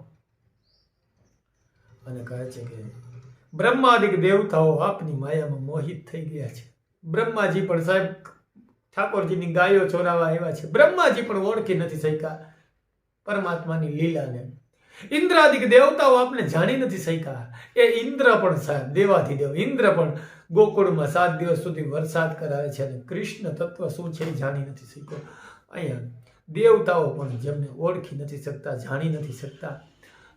અને કહે છે કે બ્રહ્માદિક દેવતાઓ આપની માયામાં મોહિત થઈ ગયા છે. બ્રહ્માજી પણ સાહેબ ઠાકોરજીની ગાયો ચોરાવા આવ્યા છે. બ્રહ્માજી પણ ઓળખી નથી શક્યા પરમાત્માની લીલાને. ઇન્દ્રાદિક દેવતાઓ આપને જાણી નથી શક્યા. એ ઇન્દ્ર પણ સાહેબ, દેવાધિદેવ ઇન્દ્ર પણ ગોકુળમાં 7 દિવસ સુધી વરસાદ કરાવે છે અને કૃષ્ણ તત્વ શું છે એ જાણી નથી શક્યો. અહીંયા દેવતાઓ પણ જેમને ઓળખી નથી શકતા, જાણી નથી શકતા,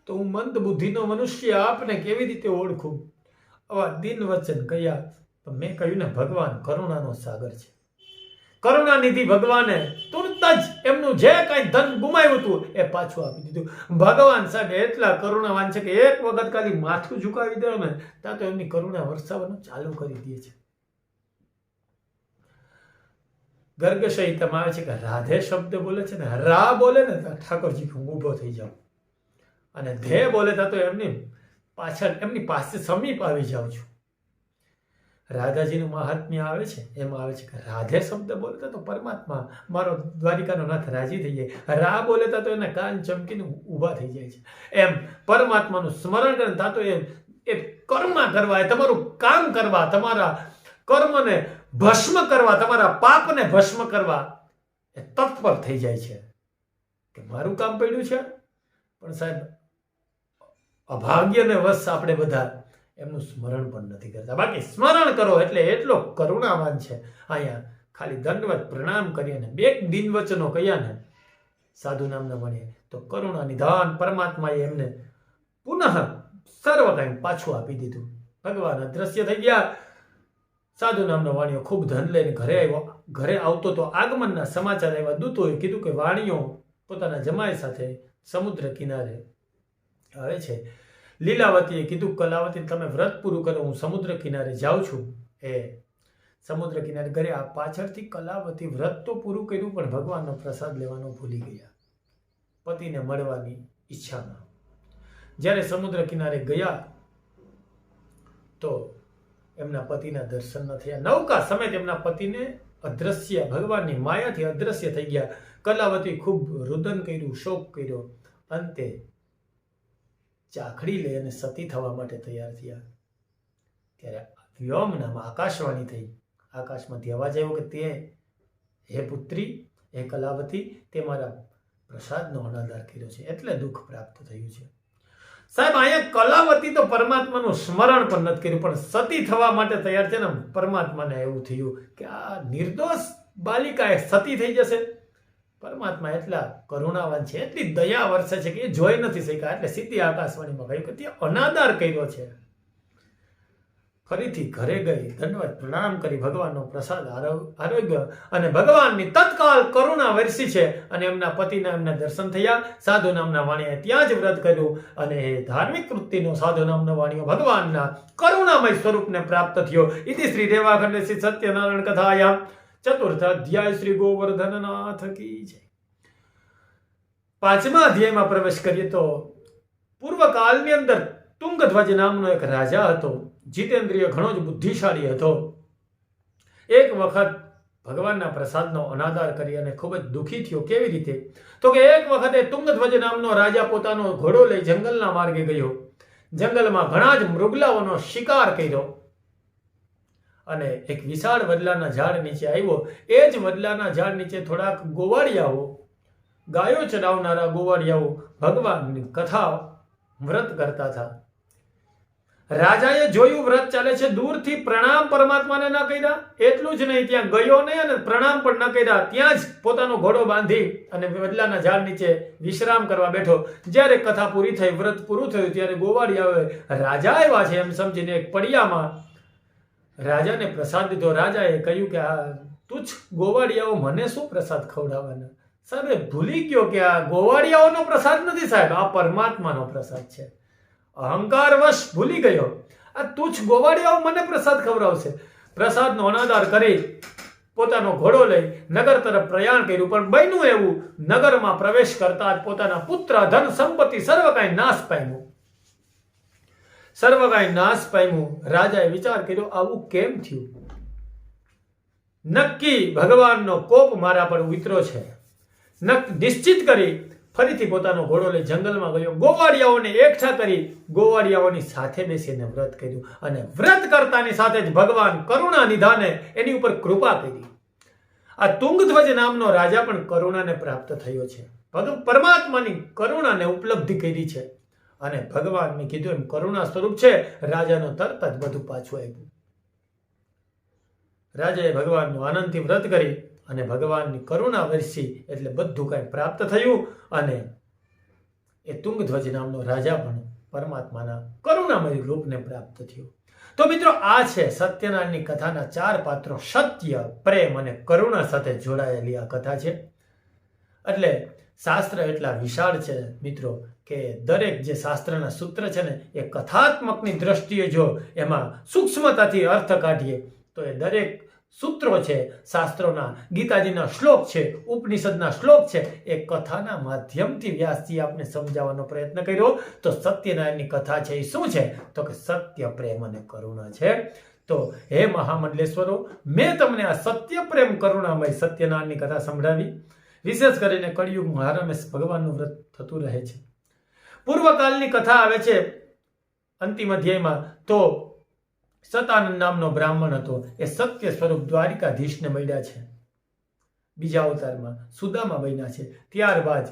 તો હું મંદ બુદ્ધિનો મનુષ્ય આપને કેવી રીતે ઓળખું? આવા દિન વચન કયા? મેં કહ્યું ને, ભગવાન કરુણાનો સાગર છે. કરુણાનિધિ ભગવાને તુરંત જ એમનું જે કાંઈ ધન ગુમાવ્યું હતું એ પાછું આપી દીધું. ભગવાન સાહેબ એટલા કરુણાવાન છે કે એક વખત ખાલી માથું ઝુકાવી દે ને, ત્યાં તો એમની કરુણા વરસાવવાનું ચાલુ કરી દે છે. ગર્ગ સંહિતામાં આવે છે કે રાધે શબ્દ બોલે છે ને, રા બોલે ને ત્યાં ઠાકોરજી હું ઊભો થઈ જાઉં, અને ધે બોલે ત્યાં તો એમની પાછળ, એમની પાસે સમીપ આવી જાઉં છું. રાધાજીનું મહાત્મ્ય આવે છે, એમાં આવે છે કે રાધે શબ્દ બોલતા તો પરમાત્મા મારો દ્વારિકાનો નાથ રાજી થઈ જાય, રા બોલેતા તો એના કાન ચમકીને ઊભા થઈ જાય છે. એમ પરમાત્માનું સ્મરણ કરે તા તો એ કર્મ કરવા, તમારું કામ કરવા, તમારા કર્મને ભસ્મ કરવા, તમારા પાપને ભસ્મ કરવા એ તત્પર થઈ જાય છે કે મારું કામ પડ્યું છે. પણ સાહેબ અભાગ્યને વશ આપણે બધા એમનું સ્મરણ પણ નથી કરતા. બાકી સ્મરણ કરો એટલે એટલો કરુણાવાન છે. અહીંયા ખાલી દંડવત પ્રણામ કરી અને 2 દિન વચનો કહ્યા ને સાધુ નામના મળીએ તો કરુણા નિધાન પરમાત્માએ એમને પુનઃ સર્વ કાંઈ પાછું આપી દીધું. ભગવાન અદ્રશ્ય થઈ ગયા. સાધુ નામનો વાણિયો ખૂબ ધન લઈને ઘરે આવ્યો. ઘરે આવતો તો આગમનના સમાચાર આવ્યા. દૂતોએ કીધું કે વાણિયો પોતાના જમાઈ સાથે સમુદ્ર કિનારે આવે છે. લીલાવતીએ કીધું કલાવતી તમે વ્રત પૂરું કરો, હું સમુદ્ર કિનારે જાઉં છું. એ સમુદ્ર કિનારે ઘરે આ પાછળથી કલાવતી વ્રત તો પૂરું કર્યું, પણ ભગવાનનો પ્રસાદ લેવાનો ભૂલી ગયા. પતિને મળવાની ઈચ્છામાં. જ્યારે સમુદ્ર કિનારે ગયા તો એમના પતિના દર્શન ન થયા. નૌકા સમેત એમના પતિને અદ્રશ્ય, ભગવાનની માયાથી અદ્રશ્ય થઈ ગયા. કલાવતી ખૂબ રુદન કર્યું, શોક કર્યો. અંતે ચાખડી લઈ અને સતી થવા માટે તૈયાર થયા. ત્યારે વ્યોમનામાં આકાશવાણી થઈ. આકાશમાંથી અવાજ આવ્યો કે તે, હે પુત્રી, હે કલાવતી, તે મારા પ્રસાદનો અનાદર કર્યો છે એટલે દુઃખ પ્રાપ્ત થયું છે. સાહેબ, અહીંયા કલાવતી તો પરમાત્માનું સ્મરણ પણ નથી કર્યું, પણ સતી થવા માટે તૈયાર છે ને. પરમાત્માને એવું થયું કે આ નિર્દોષ બાલિકા એ સતી થઈ જશે. પરમાત્મા એટલા કરુણાવાન છે, એટલી દયા વરસે છે કે એ જોઈ નથી શક્યા. એટલે સીધી આકાશવાણીમાં કહ્યું કે તે અનાદર કર્યો છે. ફરીથી ઘરે ગઈ, દંડવત પ્રણામ કરી, ભગવાનનો પ્રસાદ આરોગ્ય અને ભગવાનની તત્કાલ કરુણા વરસી છે. અને એમના પતિના એમના દર્શન થયા. સાધુ નામના વાણીએ ત્યાં જ વ્રત કર્યું અને એ ધાર્મિક વૃત્તિનો સાધુ નામનો વાણીઓ ભગવાનના કરુણામય સ્વરૂપને પ્રાપ્ત થયો. ઇતિ શ્રી રેવાખંડે શ્રી સત્યનારાયણ કથાયામ ચતુર્થ અધ્યાય શ્રી ગોવર્ધનનાથ કી જય. પાંચમા અધ્યાયમાં પ્રવેશ કરીએ તો પૂર્વકાળની અંદર તુંગધ્વજ નામનો એક રાજા હતો. જીતેન્દ્રિય, ઘણો જ બુદ્ધિશાળી હતો. એક વખત ભગવાનના પ્રસાદનો અનાદર કરી અને ખૂબ જ દુઃખી થયો. કેવી રીતે? તો કે એક વખતે તુંગધ્વજ નામનો રાજા પોતાનો ઘોડો લઈ જંગલના માર્ગે ગયો. જંગલમાં ઘણા જ મૃગલાઓનો શિકાર કર્યો અને એક વિશાળ વડલાના ઝાડ નીચે આવ્યો. એ જ વડલાના ઝાડ નીચે થોડાક ગોવાળિયાઓ, ગાયો ચરાવનારા ગોવાળિયાઓ ભગવાનની કથા વ્રત કરતા હતા. રાજાએ જોયું વ્રત ચાલે છે, દૂરથી પ્રણામ પરમાત્માને ન કર્યા. એટલું જ નહીં, ત્યાં ગયો નહીં અને પ્રણામ પણ ન કર્યા. ત્યાં જ પોતાનો ઘોડો બાંધી અને વડલાના ઝાડ નીચે વિશ્રામ કરવા બેઠો. જ્યારે કથા પૂરી થઈ, વ્રત પૂરું થયું, ત્યારે ગોવાળિયાઓએ રાજા આવ્યા છે એમ સમજીને એક પડિયામાં રાજાને પ્રસાદ દીધો. રાજાએ કહ્યું કે આ તુચ્છ ગોવાળિયાઓ મને શું પ્રસાદ ખવડાવવાના? સાહેબ, ભૂલી ગયો કે આ ગોવાળિયાઓનો પ્રસાદ નથી સાહેબ, આ પરમાત્માનો પ્રસાદ છે. અહંકારવશ ભૂલી ગયો. આ તુચ્છ ગોવાળિયાઓ મને પ્રસાદ ખવડાવશે. પ્રસાદનો અનાદર કરી પોતાનો ઘોડો લઈ નગર તરફ પ્રયાણ કર્યું. પણ બન્યું એવું, નગરમાં પ્રવેશ કરતા જ પોતાના પુત્ર, ધન, સંપત્તિ સર્વ કાંઈ નાશ પામ્યું. સર્વ કાંઈ નાશ પામ્યું. રાજાએ વિચાર કર્યો, આવું કેમ થયું? નક્કી ભગવાનનો કોપ મારા પર ઉતર્યો છે. નિશ્ચિત કરી ફરીથી પોતાનો ઘોડો લઈ જંગલમાં ગયો. ગોવાળિયાઓને એકઠા કરી ગોવાળિયાઓની સાથે બેસીને વ્રત કર્યું અને વ્રત કરતાની સાથે જ ભગવાન કરુણા નિધાને એની ઉપર કૃપા કરી. આ તુંગધ્વજ નામનો રાજા પણ કરુણાને પ્રાપ્ત થયો છે. પરમાત્માની કરુણાને ઉપલબ્ધિ કરી છે અને ભગવાનને કીધું એમ કરુણા સ્વરૂપ છે. રાજાનો તરત જ બધું પાછું આવ્યું. રાજાએ ભગવાનનું આનંદથી વ્રત કરી અને ભગવાનની કરુણા વરસી એટલે બધું કાંઈ પ્રાપ્ત થયું. અને એ તુંગધ્વજ નામનો રાજા પણ પરમાત્માના કરુણામય રૂપને પ્રાપ્ત થયો. તો મિત્રો, આ છે સત્યનારાયણની કથાના 4 પાત્રો. સત્ય, પ્રેમ અને કરુણા સાથે જોડાયેલી આ કથા છે. એટલે શાસ્ત્ર એટલા વિશાળ છે મિત્રો કે દરેક જે શાસ્ત્રના સૂત્ર છે ને એ કથાત્મકની દ્રષ્ટિએ જો એમાં સૂક્ષ્મતાથી અર્થ કાઢીએ તો એ દરેક સૂત્રો છે, શાસ્ત્રોના, ગીતાજીના શ્લોક છે, ઉપનિષદના શ્લોક છે, એ કથાના માધ્યમથી વ્યાસજી આપને સમજાવવાનો પ્રયત્ન કર્યો. તો સત્યનારાયણની કથા છે એ શું છે? તો કે સત્ય, પ્રેમ અને કરુણા છે. તો હે મહામંડલેશ્વરો, મેં તમને આ સત્ય, પ્રેમ, કરુણામય સત્યનારાયણની કથા સંભળાવી. વિશેષ કરીને કળિયુગમાં હરમેશ ભગવાનનું વ્રત થતું રહે છે. પૂર્વકાળની કથા આવે છે અંતિમ અધ્યાયમાં. તો સતાનંદ નામનો બ્રાહ્મણ હતો. એ સત્ય સ્વરૂપ દ્વારિકાધીશને મળ્યા છે. બીજા અવતારમાં સુદામા બન્યા છે. ત્યારબાદ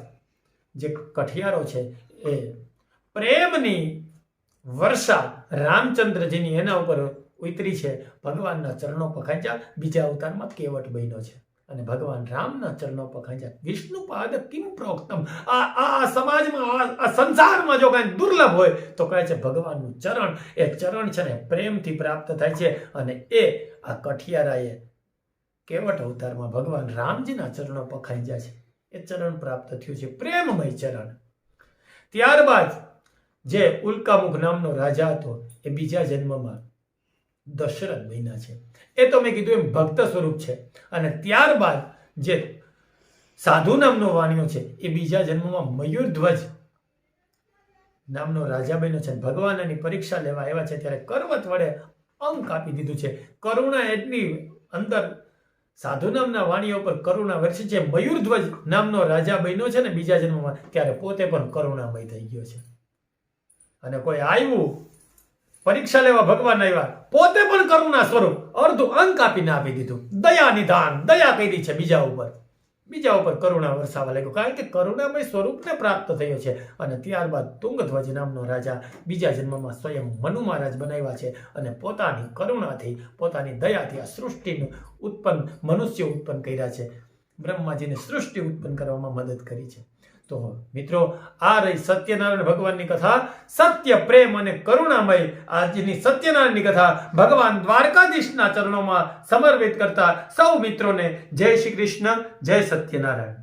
જે કઠિયારો છે એ પ્રેમની વર્ષા રામચંદ્રજીની એના ઉપર ઉતરી છે. ભગવાનના ચરણો પખાંચ્યા. બીજા અવતારમાં કેવટ બન્યો છે અને ભગવાન રામના ચરણો પખાંચ્યા. વિષ્ણુપાદ કિમ પ્રોક્તમ. આ સમાજમાં, આ સંસારમાં જો કાંઈ દુર્લભ હોય તો કહે છે ભગવાનનું ચરણ. એ ચરણ છે ને પ્રેમથી પ્રાપ્ત થાય છે અને એ આ કઠિયારાએ કેવટ અવતારમાં ભગવાન રામજીના ચરણો પખાંચ્યા છે. એ ચરણ પ્રાપ્ત થયું છે, પ્રેમમય ચરણ. ત્યારબાદ જે ઉલ્કામુખ નામનો રાજા હતો એ બીજા જન્મમાં દશરથ બન્યા છે. એ તો મેં કીધું એમ ભક્ત સ્વરૂપ છે. અને ત્યારબાદ જે સાધુ નામનો વાણિયો છે એ બીજા જન્મમાં મયુરધ્વજ નામનો રાજા બન્યો છે. ભગવાન એની પરીક્ષા લેવા આવ્યા છે ત્યારે કરવત વડે અંક આપી દીધું છે. કરુણા એટલી અંદર સાધુ નામના વાણીઓ પર કરુણા વર્ષી છે. મયુરધ્વજ નામનો રાજા બન્યો છે ને બીજા જન્મમાં, ત્યારે પોતે પણ કરુણામય થઈ ગયો છે. અને કોઈ આવ્યું પરીક્ષા લેવા, ભગવાન આવ્યા, પોતે પણ કરુણા સ્વરૂપ અડધું અંક આપીને આપી દીધું. દયા નિધાન, દયા કરી છે બીજા ઉપર કરુણા વરસાવા લાગ્યો, કારણ કે કરુણામય સ્વરૂપને પ્રાપ્ત થયો છે. અને ત્યારબાદ તુંગધ્વજ નામનો રાજા બીજા જન્મમાં સ્વયં મનુ મહારાજ બનાવ્યા છે અને પોતાની કરુણાથી, પોતાની દયાથી આ સૃષ્ટિનું મનુષ્ય ઉત્પન્ન કર્યા છે. બ્રહ્માજીને સૃષ્ટિ ઉત્પન્ન કરવામાં મદદ કરી છે. તો મિત્રો, આ રહી સત્યનારાયણ ભગવાનની કથા, સત્ય, પ્રેમ અને કરુણામય. આજની સત્યનારાયણની કથા ભગવાન દ્વારકાધીશના ચરણોમાં સમર્પિત કરતા સૌ મિત્રોને જય શ્રી કૃષ્ણ, જય સત્યનારાયણ.